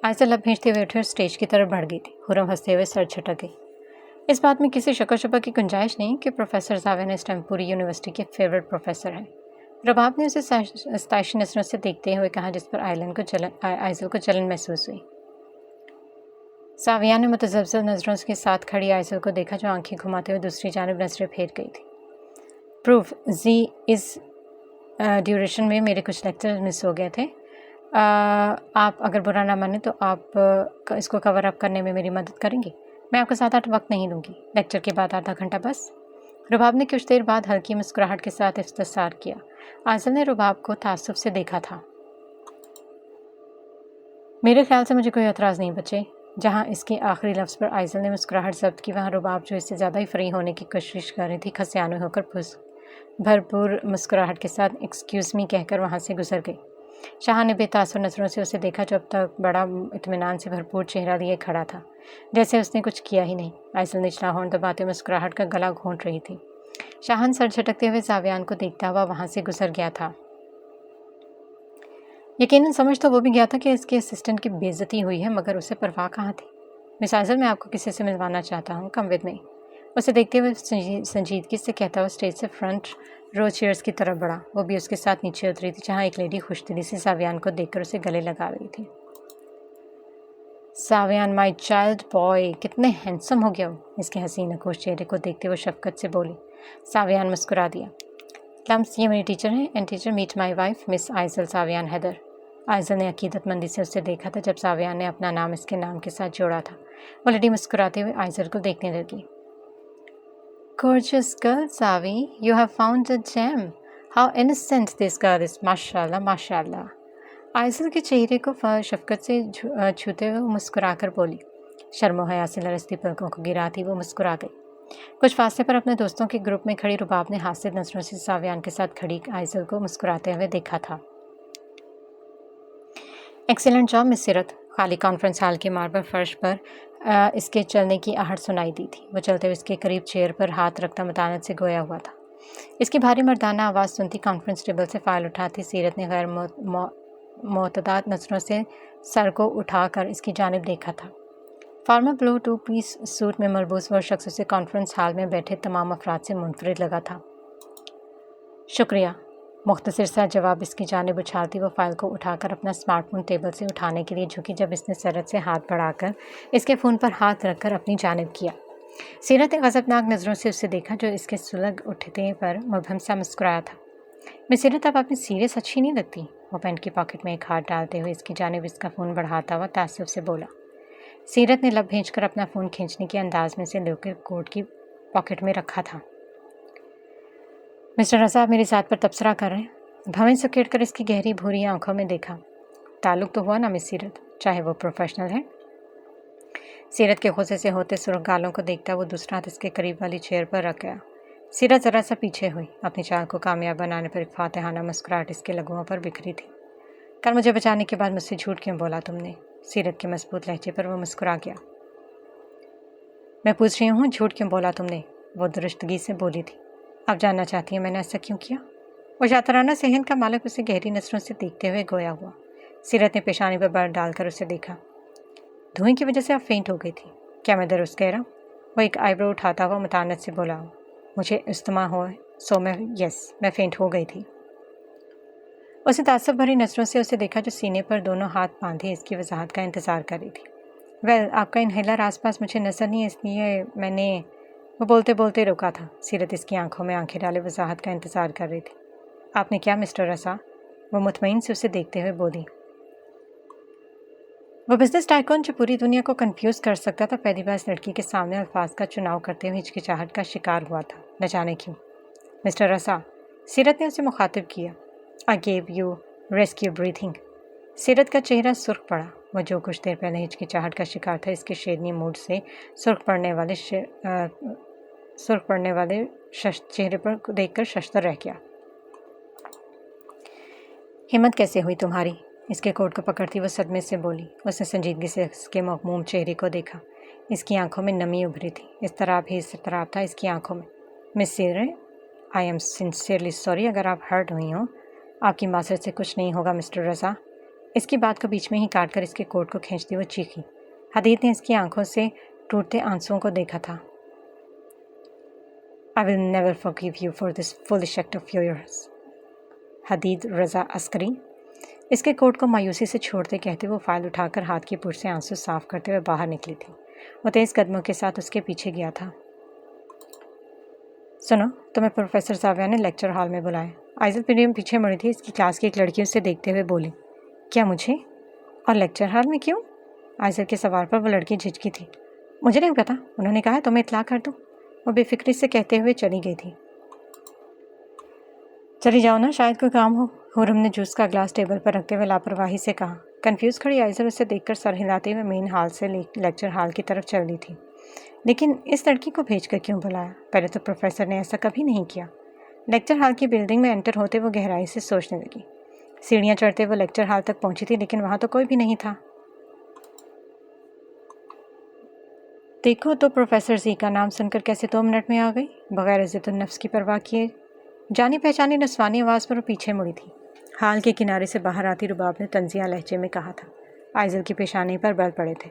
आयशा लब भींचते हुए उठे और स्टेज की तरफ बढ़ गई थी। खुर्रम हंसते हुए सर झटक गई। इस बात में किसी शक व शुबा की गुंजाइश नहीं कि प्रोफेसर जावियान इस टाइम पूरी यूनिवर्सिटी के फेवरेट प्रोफेसर हैं। रुबाब ने उसे सताइशी नज़रों से देखते हुए कहा, जिस पर आयशा को जलन महसूस हुई। जावियान ने मुतज़ब्ज़ब नज़रों के साथ खड़ी आयशा को देखा, जो आंखें घुमाते हुए दूसरी जानिब नज़रें फेर गई थी। प्रूफ जी इज़ ड्यूरेशन में मेरे कुछ लेक्चर मिस हो गए थे। आप अगर बुरा ना माने तो आप इसको कवर अप करने में मेरी मदद करेंगी? मैं आपको ज़्यादा वक्त नहीं दूंगी, लेक्चर के बाद आधा घंटा बस। रुबाब ने कुछ देर बाद हल्की मुस्कुराहट के साथ इफ्तिसार किया। आइज़ल ने रुबाब को तासुब से देखा था। मेरे ख्याल से मुझे कोई एतराज़ नहीं बचे। जहाँ इसके आखिरी लफ्ज़ पर आइज़ल ने मुस्कुराहट ज़ब्त की, वहाँ रुबाब जो इससे ज़्यादा ही फ्री होने की कोशिश कर रही थी, खसियाने होकर भरपूर मुस्कुराहट के साथ एक्सक्यूज़ मी कहकर वहाँ से गुजर गई। शाह ने बेतासुर नज़रों से उसे देखा, जो अब तक बड़ा इत्मीनान से भरपूर चेहरा लिए खड़ा था, जैसे उसने कुछ किया ही नहीं। आइज़ल निचला होंठ दबाते मुस्कुराहट का गला घोंट रही थी। शाहन सर झटकते हुए जावियान को देखता हुआ वहाँ से गुजर गया था। यकीनन समझ तो वो भी गया था कि इसके असिस्टेंट की बेइज्जती हुई है, मगर उसे परवाह कहाँ थी। मिस आइज़ल, मैं आपको किसी से मिलवाना चाहता हूँ, कम विद मी। उसे देखते हुए संजीदगी से कहता हुआ स्टेज से फ्रंट रो चेयर्स की तरफ बढ़ा। वो भी उसके साथ नीचे उतरी थी, जहाँ एक लेडी खुशदिली से सावियान को देखकर उसे गले लगा रही थी। सावियान, माय चाइल्ड बॉय, कितने हैंडसम हो गया हो। इसके हसीन नखुश चेहरे को देखते हुए शफकत से बोली। सावियान मुस्कुरा दिया। लम्स, ये मेरी टीचर हैं, and teacher meet my wife miss Aizal Saviyan Haider. Aizal ने अकीदतमंदी से उसे देखा था जब सावियान ने अपना नाम इसके नाम के साथ जोड़ा था। वो लेडी मुस्कुराते हुए आइज़ल को देखने लगी। Gorgeous girl, Savi. You have found a gem. How innocent this girl is. माशाल्लाह माशाल्लाह। आइज़ल के चेहरे को शफकत से छूते हुए वो मुस्कुराकर बोली। शर्मो हया से लरसती पलकों को गिराती वो मुस्कुरा गई। कुछ फासले पर अपने दोस्तों के ग्रुप में खड़ी रुबाब ने हास्य नजरों से सावियान के साथ खड़ी आइज़ल को मुस्कुराते हुए देखा था। एक्सीलेंट जॉब मिस सीरत। खाली कॉन्फ्रेंस हॉल के मार्बल फर्श पर इसके चलने की आहट सुनाई दी थी। वो चलते हुए इसके करीब चेयर पर हाथ रखता मतानत से गोया हुआ था। इसकी भारी मर्दाना आवाज़ सुनती कॉन्फ्रेंस टेबल से फाइल उठाती सीरत ने गैर मोतदाद नज़रों से सर को उठाकर इसकी जानिब देखा था। फॉर्मल ब्लू 2 पीस सूट में मलबूस वो शख्स उसे कॉन्फ्रेंस हॉल में बैठे तमाम अफराद से मुनफरिद लगा था। शुक्रिया, मुख्तसर सा जवाब इसकी जानिब उछालती वो फाइल को उठाकर अपना स्मार्टफोन टेबल से उठाने के लिए झुकी, जब इसने सरत से हाथ बढ़ाकर इसके फ़ोन पर हाथ रखकर अपनी जानिब किया। सीरत ने गज़बनाक नज़रों से उसे देखा, जो इसके सुलग उठते पर मुबहम सा मुस्कुराया था। मिस सीरत, अब आपने सीरियस अच्छी नहीं लगती। वो पैंट की पॉकेट में एक हाथ डालते हुए इसकी जानिब इसका फ़ोन बढ़ाता हुआ तासुब से बोला। सीरत ने लब भेजकर अपना फ़ोन खींचने के अंदाज में से लेकर कोट की पॉकेट में रखा था। मिस्टर रज़ा, आप मेरे साथ पर तबसरा कर रहे हैं। भवें सकेट कर इसकी गहरी भूरी आंखों में देखा। ताल्लुक़ तो हुआ ना मिस सीरत, चाहे वो प्रोफेशनल है। सीरत के गुस्से से होते सुर्ख गालों को देखता वो दूसरा हाथ इसके करीब वाली चेयर पर रख गया। सीरत ज़रा सा पीछे हुई। अपनी चाल को कामयाब बनाने पर एक फातिहाना मुस्कुराहट इसके लघुओं पर बिखरी थी। कल मुझे बचाने के बाद मुझसे झूठ क्यों बोला तुमने? सीरत के मजबूत लहजे पर वो मुस्कुरा गया। मैं पूछ रही हूँ, झूठ क्यों बोला तुमने? वो दुरुस्तगी से बोली थी। आप जानना चाहती हैं मैंने ऐसा क्यों किया? वो शातराना सहन का मालिक उसे गहरी नज़रों से देखते हुए गोया हुआ। सीरत ने पेशानी पर बार डालकर उसे देखा। धुएं की वजह से आप फेंट हो गई थी। क्या मैं दुरुस्त कह रहा हूँ? वो एक आईब्रो उठाता हुआ मतानत से बोला। मुझे इस्तेमा हो सो मैं फेंट हो गई थी। उसे तासुब भरी नज़रों से उसे देखा, जो सीने पर दोनों हाथ बांधे इसकी वजाहत का इंतज़ार कर रही थी। वेल, आपका इनहेलर आसपास मुझे नज़र नहीं, इसलिए मैंने। वो बोलते बोलते रुका था। सीरत इसकी आंखों में आंखें डाले वजाहत का इंतज़ार कर रही थी। आपने क्या मिस्टर रसा? वो मुतमईन से उसे देखते हुए बोली। वो बिजनेस टाइकून जो पूरी दुनिया को कंफ्यूज कर सकता था, पहली बार इस लड़की के सामने अल्फाज का चुनाव करते हुए हिचकिचाहट का शिकार हुआ था, न जाने क्यों। मिस्टर रसा, सीरत ने उसे मुखातिब किया। I gave you rescue breathing. सीरत का चेहरा सुर्ख पड़ा। वह जो कुछ देर पहले हिचकिचाहट का शिकार था, इसके शेरनी मूड से सुर्ख पड़ने वाले चेहरे पर देखकर शशतर रह गया। हिम्मत कैसे हुई तुम्हारी? इसके कोट को पकड़ती वो सदमे से बोली। उसने संजीदगी से इसके मखमूम चेहरे को देखा। इसकी आंखों में नमी उभरी थी। इस तरह था इसकी आंखों में। मिस सीरत, आई एम सिंसियरली सॉरी अगर आप हर्ट हुई हो। आपकी मासरत से कुछ नहीं होगा मिस्टर रज़ा। इसकी बात को बीच में ही काट कर इसके कोट को खींचती वो चीखी। हदीद ने इसकी आंखों से टूटते आंसुओं को देखा था। I will never forgive you for this foolish act of yours. Hadeed Raza Askari. इसके कोट को मायूसी से छोड़ते कहते वो फाइल उठाकर हाथ की पुर से आंसू साफ करते हुए बाहर निकली थी। वो तेज़ कदमों के साथ उसके पीछे गया था। सुनो, तुम्हें प्रोफेसर साविया ने लेक्चर हॉल में बुलाया। आइज़ल पीछे मुड़ी थी। इसकी क्लास की एक लड़की उसे देखते हुए बोली, क्या मुझे? और लेक्चर हॉल में क्यों? आइज़ल के सवाल पर वो लड़की झिझकी थी। मुझे नहीं पता, उन्होंने कहा तुम्हें इत्तला कर दूँ। वो बेफिक्री से कहते हुए चली गई थी। चली जाओ ना, शायद कोई काम हो। हुरम ने जूस का ग्लास टेबल पर रखते हुए लापरवाही से कहा। कंफ्यूज खड़ी आइज़ल उसे देखकर सर हिलाते हुए मेन हॉल से लेक्चर हॉल की तरफ चल दी थी। लेकिन इस लड़की को भेजकर क्यों बुलाया? पहले तो प्रोफेसर ने ऐसा कभी नहीं किया। लेक्चर हॉल की बिल्डिंग में एंटर होते वो गहराई से सोचने लगी। सीढ़ियाँ चढ़ते वो लेक्चर हॉल तक पहुंची थी, लेकिन वहाँ तो कोई भी नहीं था। देखो तो प्रोफेसर जी का नाम सुनकर कैसे 2 मिनट में आ गई, बगैर इज्जत नफ्स की परवाह किए। जानी पहचानी नस्वानी आवाज़ पर वो पीछे मुड़ी थी। हाल के किनारे से बाहर आती रुबाब ने तंजिया लहजे में कहा था। आइज़ल की पेशानी पर बल पड़े थे।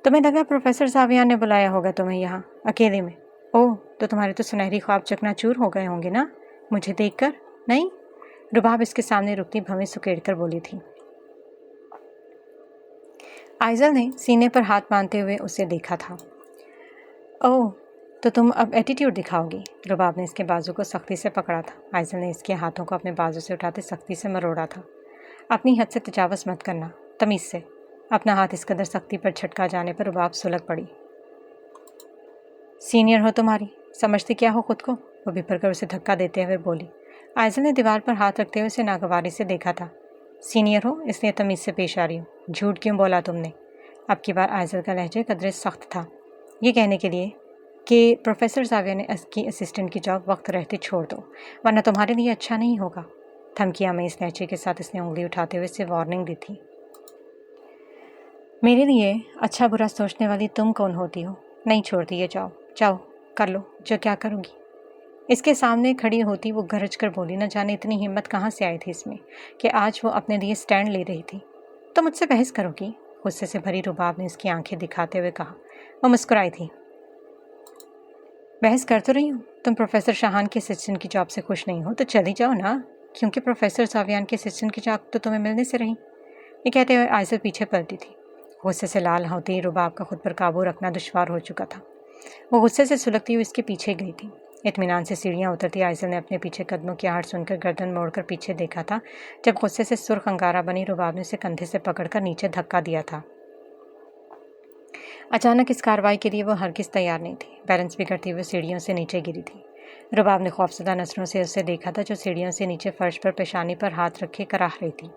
तुम्हें लगा प्रोफेसर सावियान ने बुलाया होगा तुम्हें यहाँ अकेले में? ओह, तो तुम्हारे तो सुनहरी ख्वाब चकनाचूर हो गए होंगे ना मुझे देखकर? नहीं? रुबाब इसके सामने रुकती भवें सुकेड़कर बोली थी। आइज़ल ने सीने पर हाथ बांधते हुए उसे देखा था। ओह, तो तुम अब एटीट्यूड दिखाओगी? रुबाब ने इसके बाजू को सख्ती से पकड़ा था। आइज़ल ने इसके हाथों को अपने बाजू से उठाते सख्ती से मरोड़ा था। अपनी हद से तजावज़ मत करना, तमीज़ से। अपना हाथ इस कदर सख्ती पर छटका जाने पर रुबाब सुलग पड़ी। सीनियर हो तुम्हारी, समझती क्या हो खुद को? वो बिफर कर उसे धक्का देते हुए बोली। आइज़ल ने दीवार पर हाथ रखते हुए उसे नागवारी से देखा था। सीनियर हो इसलिए तमीज़ से पेश आ रही हूँ। झूठ क्यों बोला तुमने? अब की बार आइज़ल का लहजे कदरे सख्त था। ये कहने के लिए कि प्रोफेसर साविया ने की असिस्टेंट की जॉब वक्त रहते छोड़ दो, वरना तुम्हारे लिए अच्छा नहीं होगा। धमकियाँ में इस लहजे के साथ इसने उंगली उठाते हुए इसे वार्निंग दी थी। मेरे लिए अच्छा बुरा सोचने वाली तुम कौन होती हो? नहीं छोड़ती ये जॉब। जाओ कर लो जो क्या करूँगी। इसके सामने खड़ी होती वो गरज कर बोली। न जाने इतनी हिम्मत कहाँ से आई थी इसमें कि आज वो अपने लिए स्टैंड ले रही थी। तो मुझसे बहस करोगी? गुस्से से भरी रुबाब ने इसकी आंखें दिखाते हुए कहा। वो मुस्कुराई थी। बहस कर तो रही हूँ। तुम प्रोफेसर शाहान के असिस्टेंट की जॉब से खुश नहीं हो तो चली जाओ ना, क्योंकि प्रोफेसर सावियान के असिस्टेंट की जॉब तो तुम्हें मिलने से रही। ये कहते हुए आइज़ल पीछे पलटी थी। गुस्से से लाल होती रुबाब का खुद पर काबू रखना दुश्वार हो चुका था। वो गुस्से से सुलगती हुई इसके पीछे गई थी। इत्मीनान से सीढ़ियाँ उतरती आइज़ल ने अपने पीछे कदमों की आहट सुनकर गर्दन मोड़कर पीछे देखा था, जब गुस्से से सुर्ख अंगारा बनी रुबाब ने उसे कंधे से पकड़कर नीचे धक्का दिया था। अचानक इस कार्रवाई के लिए वो हरगिज़ तैयार नहीं थी। बैलेंस बिगड़ती हुई सीढ़ियों से नीचे गिरी थी। रुबाब ने खौफजदा नज़रों से उसे देखा था, जो सीढ़ियों से नीचे फर्श पर पेशानी पर हाथ रखे कराह रही थी।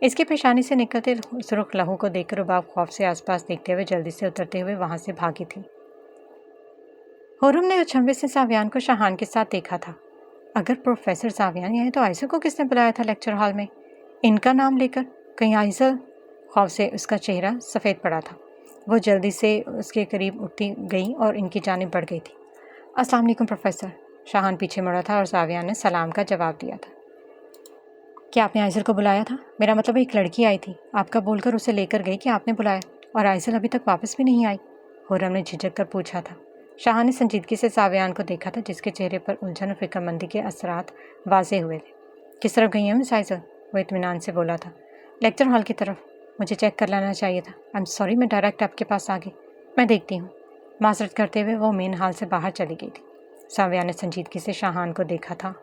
इसकी पेशानी से निकलते सुर्ख लहू को देखकर रुबाब खौफ से आसपास देखते हुए जल्दी से उतरते हुए वहां से भागी थी। हुर्रम ने अचंभे से सावियान को शाहान के साथ देखा था। अगर प्रोफेसर सावियान यहाँ तो आइज़ल को किसने बुलाया था लेक्चर हॉल में इनका नाम लेकर? कहीं आइज़ल? खौफ से उसका चेहरा सफ़ेद पड़ा था। वो जल्दी से उसके करीब उठती गई और इनकी जानिब बढ़ गई थी। अस्सलाम वालेकुम प्रोफेसर। शाहान पीछे मुड़ा था और सावियान ने सलाम का जवाब दिया था। क्या आपने आइज़ल को बुलाया था? मेरा मतलब एक लड़की आई थी, आपका बोलकर उसे लेकर गई कि आपने बुलाया, और आइज़ल अभी तक वापस भी नहीं आई। हुर्रम ने झिझक कर पूछा था। शाह ने संजीदगी से सावियान को देखा था, जिसके चेहरे पर उलझन और फिक्रमंदी के असरात वाजे हुए थे। किस तरफ गई है मिस आइज़ल? वो इत्मीनान से बोला था। लेक्चर हॉल की तरफ। मुझे चेक कर लेना चाहिए था। आई एम सॉरी, मैं डायरेक्ट आपके पास आ गई। मैं देखती हूँ। माजरत करते हुए वो मेन हॉल से बाहर चली गई थी। सावियान ने संजीदगी से शाहान को देखा था,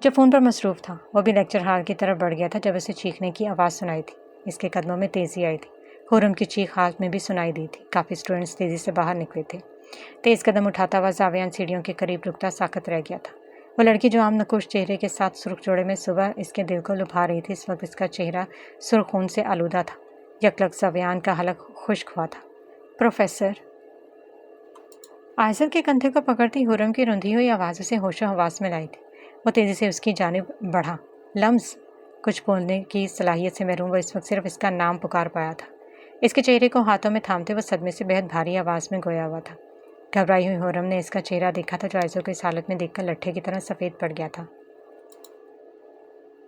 जो फ़ोन पर मसरूफ़ था। वो भी लेक्चर हॉल की तरफ बढ़ गया था जब उसे चीखने की आवाज़ सुनाई थी। इसके कदमों में तेज़ी आई थी। हुर्रम की चीख हाथ में भी सुनाई दी थी। काफ़ी स्टूडेंट्स तेज़ी से बाहर निकले थे। तेज़ कदम उठाता हुआ सावियान सीढ़ियों के करीब रुकता साकत रह गया था। वो लड़की जो आम नकुश चेहरे के साथ सुर्ख जोड़े में सुबह इसके दिल को लुभा रही थी, इस वक्त इसका चेहरा सुर्ख खून से आलूदा था। यकलक सावियान का हलक खुश्क हुआ था। प्रोफेसर। आइज़ल के कंधे को पकड़ती हुर्रम की रुंधी हुई आवाज़ उसे होशो हवास में लाई थी। वो तेज़ी से उसकी जानिब बढ़ा। लम्स। कुछ बोलने की सलाहियत से महरूम वो इस वक्त सिर्फ इसका नाम पुकार पाया था। इसके चेहरे को हाथों में थामते वो सदमे से बेहद भारी आवाज़ में गोया हुआ था। घबराई हुई हुर्रम ने इसका चेहरा देखा था, जो आइज़ल को इस हालत में देखकर लट्ठे की तरह सफ़ेद पड़ गया था।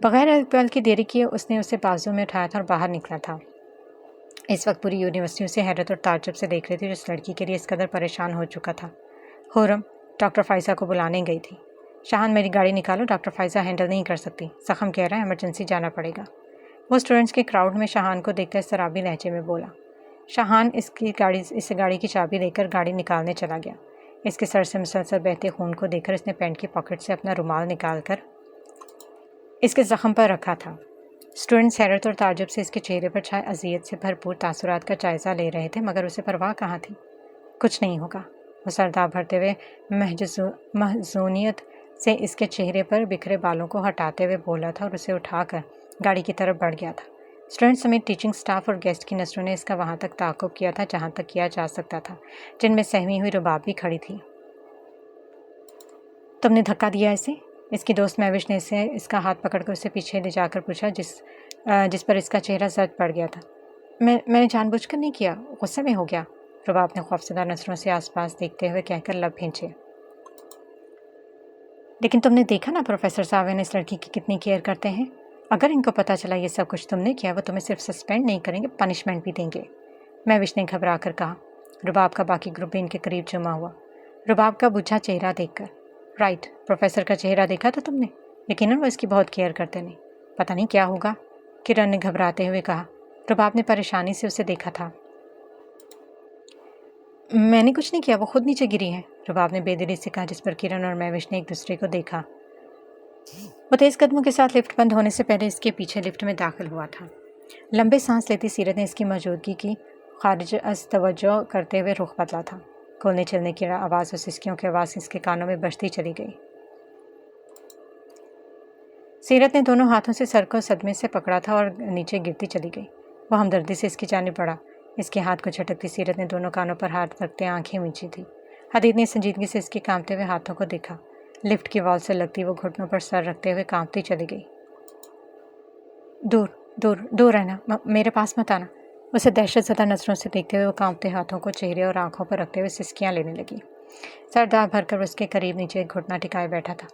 बगैर एक पल की देरी किए उसने उसे बाजू में उठाया था और बाहर निकला था। इस वक्त पूरी यूनिवर्सिटी उसे हैरत और ताज्जुब से देख रही थी, जो इस लड़की के लिए इस कदर परेशान हो चुका था। हुर्रम डॉक्टर फ़ाइज़ा को बुलाने गई थी। शाहान, मेरी गाड़ी निकालो, डॉक्टर फ़ाइज़ा हैंडल नहीं कर सकती, ज़ख़म कह रहा है, इमरजेंसी जाना पड़ेगा। वो स्टूडेंट्स के क्राउड में शाहान को देखकर शराबी लहजे में बोला। शाहान इस गाड़ी की चाबी लेकर गाड़ी निकालने चला गया। इसके सर से मुसलसल बहते खून को देखकर इसने पैंट की पॉकेट से अपना रुमाल निकाल कर इसके ज़ख्म पर रखा था। स्टूडेंट्स हैरत और ताज्जुब से इसके चेहरे पर छाए अज़ियत से भरपूर तासुरात का जायज़ा ले रहे थे, मगर उसे परवाह कहाँ थी। कुछ नहीं होगा, वो सरदार भरते हुए महजूनियत से इसके चेहरे पर बिखरे बालों को हटाते हुए बोला था और उसे उठाकर गाड़ी की तरफ बढ़ गया था। स्टूडेंट समेत टीचिंग स्टाफ और गेस्ट की नस्लों ने इसका वहाँ तक ताक़ुब किया था जहाँ तक किया जा सकता था, जिनमें सहमी हुई रुबाब भी खड़ी थी। तुमने धक्का दिया इसे? इसकी दोस्त महविश ने इसका हाथ पकड़कर उसे पीछे ले जाकर पूछा, जिस पर इसका चेहरा जर्द पड़ गया था। मैंने जानबूझकर नहीं किया, गुस्से में हो गया, रुबाब ने खौफजदा नजरों से आसपास देखते हुए कहकर लब भींचे। लेकिन तुमने देखा ना प्रोफेसर साहब इस लड़की की कितनी केयर करते हैं। अगर इनको पता चला ये सब कुछ तुमने किया, वो तुम्हें सिर्फ सस्पेंड नहीं करेंगे, पनिशमेंट भी देंगे, महविश ने घबरा कर कहा। रुबाब का बाकी ग्रुप भी इनके करीब जमा हुआ, रुबाब का बुझा चेहरा देखकर। राइट, प्रोफेसर का चेहरा देखा था तुमने? यकीनन वो इसकी बहुत केयर करते नहीं। पता नहीं क्या होगा, किरण ने घबराते हुए कहा। रुबाब ने परेशानी से उसे देखा था। मैंने कुछ नहीं किया, वो खुद नीचे गिरी है, रुबाब ने बेदिली से कहा, जिस पर किरण और महविश ने एक दूसरे को देखा। वो तेज़ कदमों के साथ लिफ्ट बंद होने से पहले इसके पीछे लिफ्ट में दाखिल हुआ था। लंबे सांस लेती सीरत ने इसकी मौजूदगी की खारिज अज तवज्जो करते हुए रुख बदला था। खोलने चलने की आवाज़ और सिसकियों की आवाज़ इसके कानों में बजती चली गई। सीरत ने दोनों हाथों से सर को सदमे से पकड़ा था और नीचे गिरती चली गई। वह हमदर्दी से इसकी जानिब बढ़ा। इसके हाथ को झटकती सीरत ने दोनों कानों पर हाथ रखते आंखें मींची थी। हदीद ने संजीदगी से इसके कांपते हुए हाथों को देखा। लिफ्ट की वॉल से लगती वो घुटनों पर सर रखते हुए कांपती चली गई। दूर दूर दूर रहना, मेरे पास मत आना। उसे दहशतज़दा नज़रों से देखते हुए वो कांपते हाथों को चेहरे और आंखों पर रखते हुए सिसकियाँ लेने लगी। सरदार भरकर उसके करीब नीचे एक घुटना टिकाए बैठा था।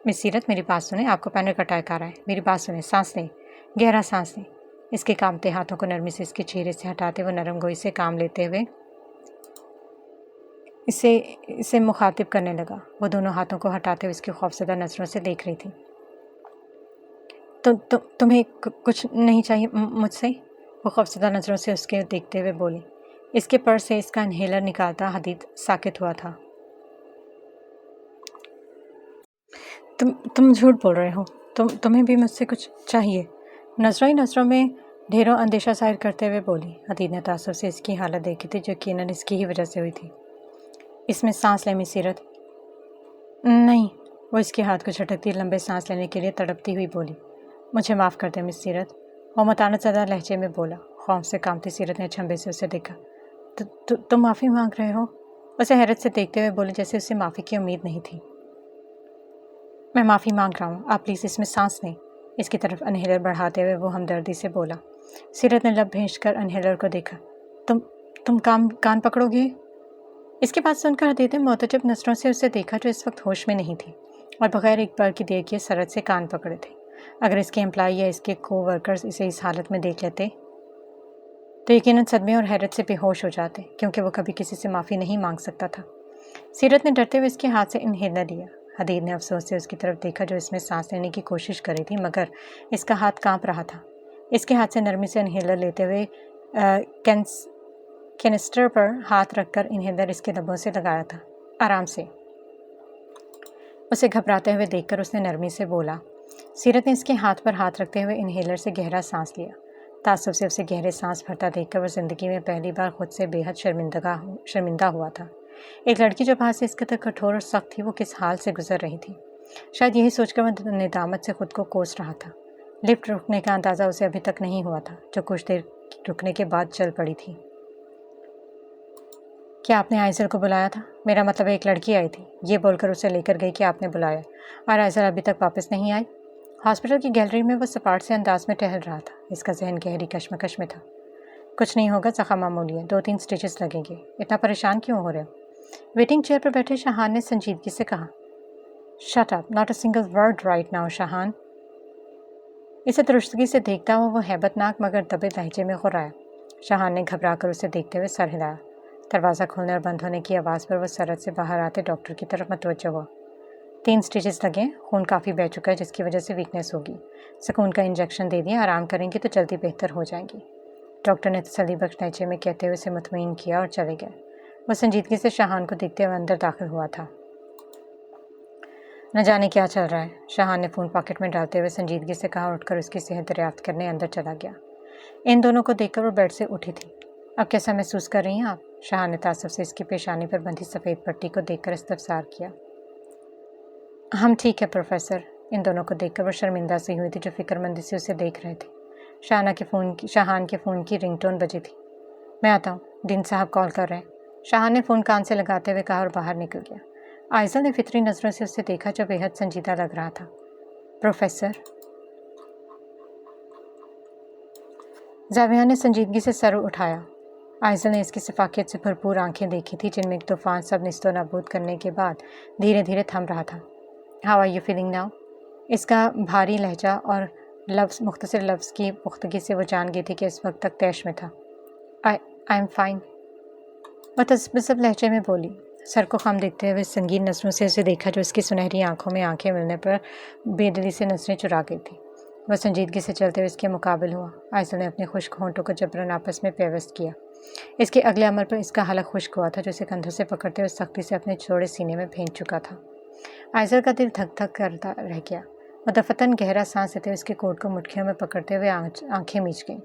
मिस सीरत, मेरी बात सुने, आपको पैनिक अटैक आ रहा है, मेरी बात सुने, सांस लें, गहरा सांस लें। इसके कांपते हाथों को नरमी से इसके चेहरे से हटाते हुए नरम गोई से काम लेते हुए इसे मुखातिब करने लगा। वो दोनों हाथों को हटाते हुए इसकी खौफजदा नज़रों से देख रही थी। तुम्हें कुछ नहीं चाहिए मुझसे? वो खौफजदा नज़रों से उसके देखते हुए बोली। इसके पर्स से इसका इन्हेलर निकालता हदीद साकित हुआ था। तुम झूठ बोल रहे हो, तुम्हें भी मुझसे कुछ चाहिए, नज़रों ही नज़रों में ढेरों अंदेशा ज़ाहिर करते हुए बोली। हदीद ने तासुब से इसकी हालत देखी थी, जो यकीनन इसकी ही वजह से हुई थी। इसमें सांस ले मिस सीरत। नहीं, वो इसके हाथ को झटकती लंबे सांस लेने के लिए तड़पती हुई बोली। मुझे माफ़ कर दे मिस सीरत, वो मतानत ज़दा लहजे में बोला। खौफ से कांपती सीरत ने अचंभे से उसे देखा। तुम माफ़ी मांग रहे हो? उसे हैरत से देखते हुए बोली, जैसे उसे माफ़ी की उम्मीद नहीं थी। मैं माफ़ी मांग रहा हूँ, आप प्लीज़ इसमें सांस लें। इसकी तरफ इन्हेलर बढ़ाते हुए वो हमदर्दी से बोला। सीरत ने लब भेज कर इन्हेलर को देखा। तुम कान पकड़ोगे? इसकी बात सुनकर हदीद ने मोतजब नज़रों से उसे देखा, जो इस वक्त होश में नहीं थी और बगैर एक बार की देर किए सरत से कान पकड़े थे। अगर इसके एम्प्लॉई या इसके को वर्कर्स इसे इस हालत में देख लेते तो यकीनन सदमे और हैरत से बेहोश हो जाते, क्योंकि वो कभी किसी से माफ़ी नहीं मांग सकता था। सीरत ने डरते हुए इसके हाथ से इन्हेलर लिया। हदीद ने अफसोस से उसकी तरफ देखा, जो इसमें सांस लेने की कोशिश कर रही थी, मगर इसका हाथ कांप रहा था। इसके हाथ से नरमी से इन्हेलर लेते हुए कैनिस्टर पर हाथ रखकर इन्हेलर इसके लबों से लगाया था, आराम से। उसे घबराते हुए देखकर उसने नरमी से बोला। सीरत ने इसके हाथ पर हाथ रखते हुए इन्हेलर से गहरा सांस लिया। तासुब से उसे गहरे सांस भरता देखकर वह ज़िंदगी में पहली बार खुद से बेहद शर्मिंदा हुआ था। एक लड़की जो बाहर से इस कदर कठोर और सख्त थी, वो किस हाल से गुजर रही थी। शायद यही सोचकर वह निदामत से खुद को कोस रहा था। लिफ्ट रुकने का अंदाज़ा उसे अभी तक नहीं हुआ था, जो कुछ देर रुकने के बाद चल पड़ी थी। क्या आपने आइज़ल को बुलाया था? मेरा मतलब एक लड़की आई थी, ये बोलकर उसे लेकर गई कि आपने बुलाया, और आइज़ल अभी तक वापस नहीं आई। हॉस्पिटल की गैलरी में वो सपाट से अंदाज में टहल रहा था। इसका जहन गहरी कश्मकश में था। कुछ नहीं होगा, ज़ख़म मामूली है, 2-3 स्टिचेस लगेंगे, इतना परेशान क्यों हो रहे हो? वेटिंग चेयर पर बैठे शाहान ने संजीदगी से कहा। Shut up, not a single word right now Shahan. इसे दुरुस्तगी से देखता हुआ वो हैबतनाक मगर दबे लहजे में गुर्राया। शाहान ने घबरा कर उसे देखते हुए सर हिलाया। दरवाज़ा खोलने और बंद होने की आवाज़ पर वह सरहद से बाहर आते डॉक्टर की तरफ मतवज्जो हुआ। 3 स्टिचेस लगे, खून काफ़ी बह चुका है, जिसकी वजह से वीकनेस होगी। सुकून का इंजेक्शन दे दिया, आराम करेंगे तो जल्दी बेहतर हो जाएंगी। डॉक्टर ने तसल्ली बख्श लहजे में कहते हुए उसे मुतमईन किया और चले गए। वो संजीदगी से शाहान को देखते हुए अंदर दाखिल हुआ था। न जाने क्या चल रहा है, शाहान ने फ़ोन पॉकेट में डालते हुए संजीदगी से कहा, उठकर उसकी सेहत दरियाफ्त करने अंदर चला गया। इन दोनों को देखकर वो बेड से उठी थी। अब कैसा महसूस कर रही हैं आप? शाहान ने तासुफ से इसकी पेशानी पर बंधी सफ़ेद पट्टी को देखकर इस्तफसार किया। हम ठीक है प्रोफेसर। इन दोनों को देखकर वो शर्मिंदा सी हुई थी, जो फिक्रमंदी से उसे देख रहे थे। शाहान के फ़ोन की रिंगटोन बजी थी। मैं आता हूँ, डीन साहब कॉल कर रहे हैं। शाहान ने फ़ोन कान से लगाते हुए कहा और बाहर निकल गया। आयशा ने फितरी नज़रों से उसे देखा, जो बेहद संजीदा लग रहा था। प्रोफेसर। जाविया ने संजीदगी से सर उठाया। आयशा ने इसकी सफाकियत से भरपूर आंखें देखी थी, जिनमें एक तूफान सब निस्तो नाबूद करने के बाद धीरे धीरे थम रहा था। How are you feeling now? इसका भारी लहजा और मुख्तसर लफ्ज़ की पुख्तगी से वो जान गई थी कि इस वक्त तक तैश में था। I am fine. वह तसब्बुब लहजे में बोली। सर को खम देखते हुए संगीन नज़रों से उसे देखा, जो उसकी सुनहरी आंखों में आंखें मिलने पर बेदिली से नज़रें चुरा गई थी। वह संजीदगी से चलते हुए इसके मुकाबिल हुआ। आयशा ने अपने खुश्क होंठों को जबरन आपस में पेवस्त किया। इसके अगले अमल पर इसका हलक खुश्क हुआ था, जो इसे कंधों से पकड़ते हुए सख्ती से अपने चौड़े सीने में फेंक चुका था। आयशा का दिल धक धक करता रह गया। वह दफतन गहरा सांस लेते हुए इसके कोट को मुट्ठियों में पकड़ते हुए आंखें मीच गई।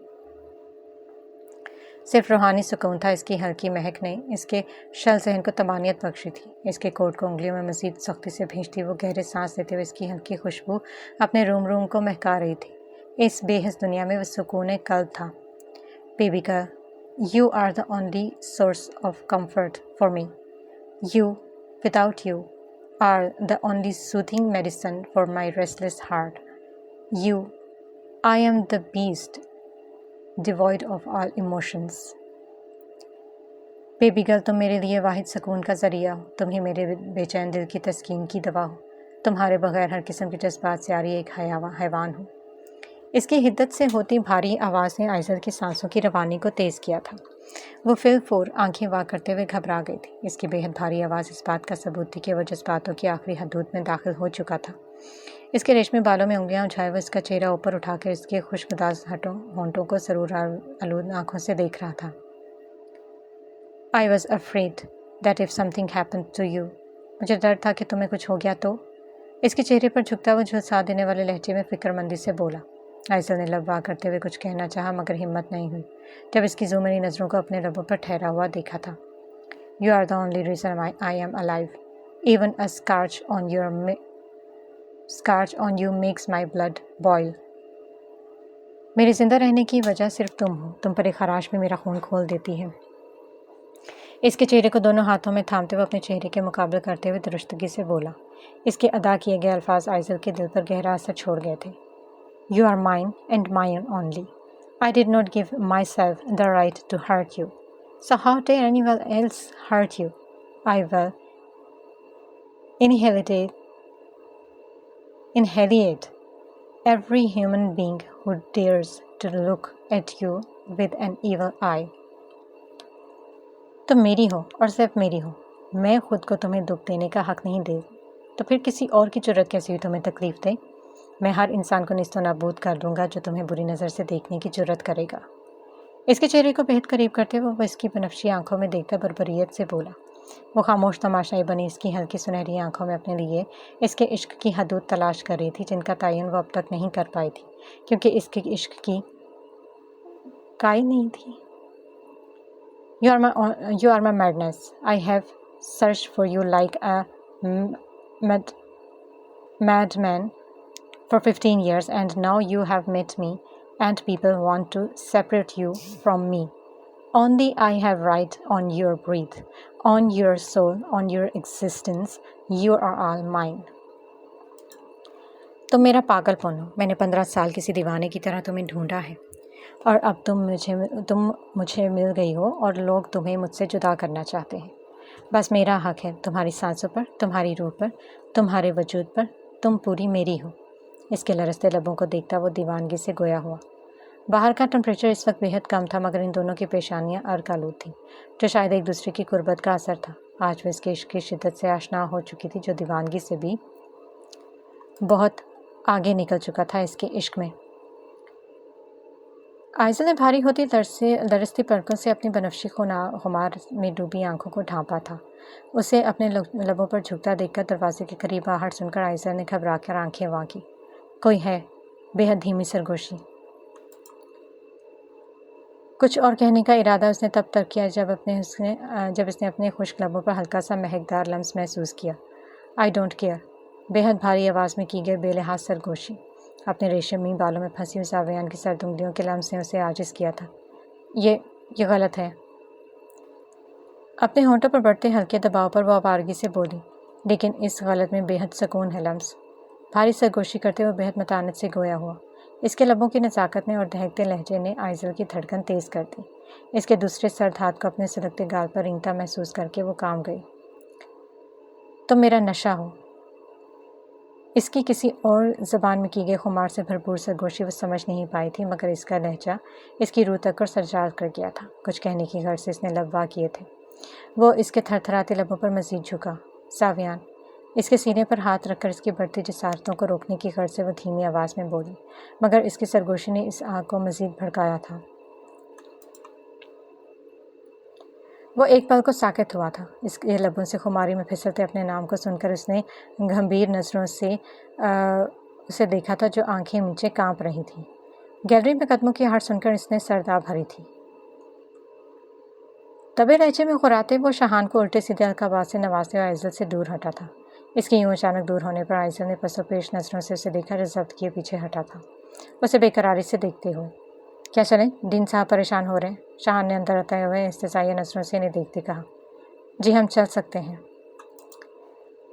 सिर्फ रूहानी सुकून था, इसकी हल्की महक ने इसके शल जहन को तमानियत बख्शी थी। इसके कोट को उंगलियों में मज़ीद सख्ती से भींचती वो गहरे सांस लेते हुए इसकी हल्की खुशबू अपने रूम को महका रही थी। इस बेहस दुनिया में वह सुकून कल्ब था। Baby girl, you are the only source of comfort for me. You, without you, are the only soothing medicine for my restless heart. You, I am the beast, devoid of all emotions. Baby girl, तुम मेरे लिए वाहिद सुकून का ज़रिया हो। तुम ही मेरे बेचैन दिल की तस्कीन की दवा हो। तुम्हारे बगैर हर किस्म के जज्बात से आ रही एक हैवान हो। इसकी हिद्दत से होती भारी आवाज़ ने आयशा की सांसों की रवानी को तेज़ किया था। वो फिलफोर आंखें वार करते हुए घबरा गई थी। इसकी बेहद भारी आवाज़ इस बात का सबूत थी कि वह जज्बातों की आखिरी हदूद में दाखिल हो चुका था। इसके रेशमी बालों में उंगलियां उठाए हुए इसका चेहरा ऊपर उठाकर इसके खुशगदाज होंठों को सरूर आलूद आंखों से देख रहा था। I was afraid that if something happen to you. मुझे डर था कि तुम्हें कुछ हो गया तो। इसके चेहरे पर झुकता हुआ झुलसा देने वाले लहजे में फिक्रमंदी से बोला। आयशा ने लब वार करते हुए कुछ कहना चाहा, मगर हिम्मत नहीं हुई जब इसकी ज़ूमरी नज़रों को अपने लबों पर ठहरा हुआ देखा था। You are the only reason I am alive. Even a scratch on you makes my blood boil. मेरे ज़िंदा रहने की वजह सिर्फ तुम हो। तुम पर एक खराश में मेरा खून खोल देती है। इसके चेहरे को दोनों हाथों में थामते हुए अपने चेहरे के मुकाबले करते हुए दुरुस्तगी से बोला। इसके अदा किए गए अल्फाज आयशा के दिल पर गहरा असर छोड़ गए थे। You are mine and mine only. I did not give myself the right to hurt you. So how dare anyone else hurt you? I will annihilate every human being who dares to look at you with an evil eye. तुम मेरी हो और सिर्फ मेरी हो। मैं खुद को तुम्हें दुख देने का हक नहीं दे, तो फिर किसी और की जरूरत कैसी हुई तुम्हें तकलीफ दे? मैं हर इंसान को निस्तो नाबूद कर दूंगा जो तुम्हें बुरी नज़र से देखने की जरूरत करेगा। इसके चेहरे को बेहद करीब करते हुए वह इसकी बनफशी आंखों में देखकर बरबरीत से बोला। वो खामोश तमाशाई बनी इसकी हल्की सुनहरी आंखों में अपने लिए इसके इश्क की हदूद तलाश कर रही थी, जिनका तयन वो अब तक नहीं कर पाई थी, क्योंकि इसके इश्क की काई नहीं थी। You are my madness. I have searched for you like a madman for 15 years, and now you have met me, and people want to separate you from me. Only I have right on your breath, on your soul, on your existence. You are all mine. तुम मेरा पागलपन हो। मैंने 15 साल किसी दीवाने की तरह तुम्हें ढूंढा है, और अब तुम मुझे मिल गई हो और लोग तुम्हें मुझसे जुदा करना चाहते हैं। बस मेरा हक है तुम्हारी सांसों पर, तुम्हारी रूह पर, तुम्हारे वजूद पर। तुम पूरी मेरी हो। इसके लरसते लबों को देखता वो दीवानगी से गोया हुआ। बाहर का टेम्परेचर इस वक्त बेहद कम था, मगर इन दोनों की पेशानियां अर्क आलूद थीं, जो शायद एक दूसरे की कुर्बत का असर था। आज वो इसके इश्क की शिद्दत से आशना हो चुकी थी, जो दीवानगी से भी बहुत आगे निकल चुका था इसके इश्क में। आइज़ल ने भारी होती लरसती पलकों से अपनी बनफशी खुमार में डूबी आंखों को ढांपा था। उसे अपने लबों पर झुकता देखकर दरवाजे के करीब आहट सुनकर आइज़ल ने घबरा कर आंखें वाँकी। कोई है, बेहद धीमी सरगोशी। कुछ और कहने का इरादा उसने तब तक किया जब इसने अपने खुश्क लबों पर हल्का सा महकदार लम्स महसूस किया। आई डोंट केयर, बेहद भारी आवाज़ में की गई बेलिहाज सरगोशी। अपने रेशमी बालों में फंसी हुई सावियान की सर्द उंगलियों के लम्स ने उसे आजिज़ किया था। ये गलत है। अपने होंठों पर बढ़ते हल्के दबाव पर वो आवारगी से बोली, लेकिन इस गलत में बेहद सुकून है लम्स। भारी सरगोशी करते हुए बेहद मतानत से गोया हुआ। इसके लबों की नज़ाकत ने और दहकते लहजे ने आइज़ल की धड़कन तेज़ कर दी। इसके दूसरे सर्द हाथ को अपने सुलगते गाल पर रेंगता महसूस करके वो काम गई। तुम मेरा नशा हो। इसकी किसी और ज़बान में की गई खुमार से भरपूर सरगोशी वो समझ नहीं पाई थी, मगर इसका लहजा इसकी रूह तक और सरजार कर गया था। कुछ कहने की गर्ज से इसने लब वाह किए थे। वो इसके थरथराते लबों पर मज़ीद झुका। सावियान, इसके सीने पर हाथ रखकर इसकी बढ़ती जसारतों को रोकने की गर्ज से वो धीमी आवाज़ में बोली, मगर इसकी सरगोशी ने इस आग को मज़ीद भड़काया था। वो एक पल को साकित हुआ था। इसके लबों से खुमारी में फिसलते अपने नाम को सुनकर उसने गंभीर नज़रों से उसे देखा था, जो आंखें नीचे कांप रही थीं। गैलरी में कदमों की आहट सुनकर इसने सरदा भरी थी। तबे लहजे में खुराते वो शहान को उल्टे सीधे अलकाबाज से नवाजते हुए आइज़ल से दूर हटा था। इसके यूं अचानक दूर होने पर आइज़ल ने पसोपेश नज़रों से उसे देखा, जो ज़ब्त किए पीछे हटा था, उसे बेकरारी से देखते हुए। क्या चलें? डीन साहब परेशान हो रहे हैं, शहान ने अंदर आते हुए इस्तेज़ाइया नज़रों से इन्हें देखते कहा। जी हम चल सकते हैं।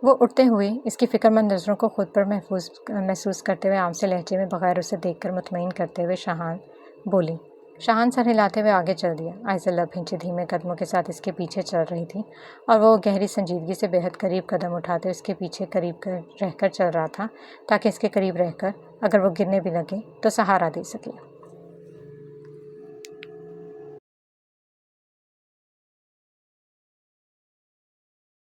वो उठते हुए इसकी फ़िक्रमंद नज़रों को खुद पर महसूस करते हुए आम से लहजे में बग़ैर उसे देखकर मुतमईन करते हुए शहान बोली। शहान सर हिलाते हुए आगे चल दिया। आइज़ल लब हिंचे धीमे कदमों के साथ इसके पीछे चल रही थी और वो गहरी संजीदगी से बेहद करीब कदम उठाते इसके पीछे करीब रहकर चल रहा था, ताकि इसके करीब रहकर अगर वो गिरने भी लगे तो सहारा दे सके।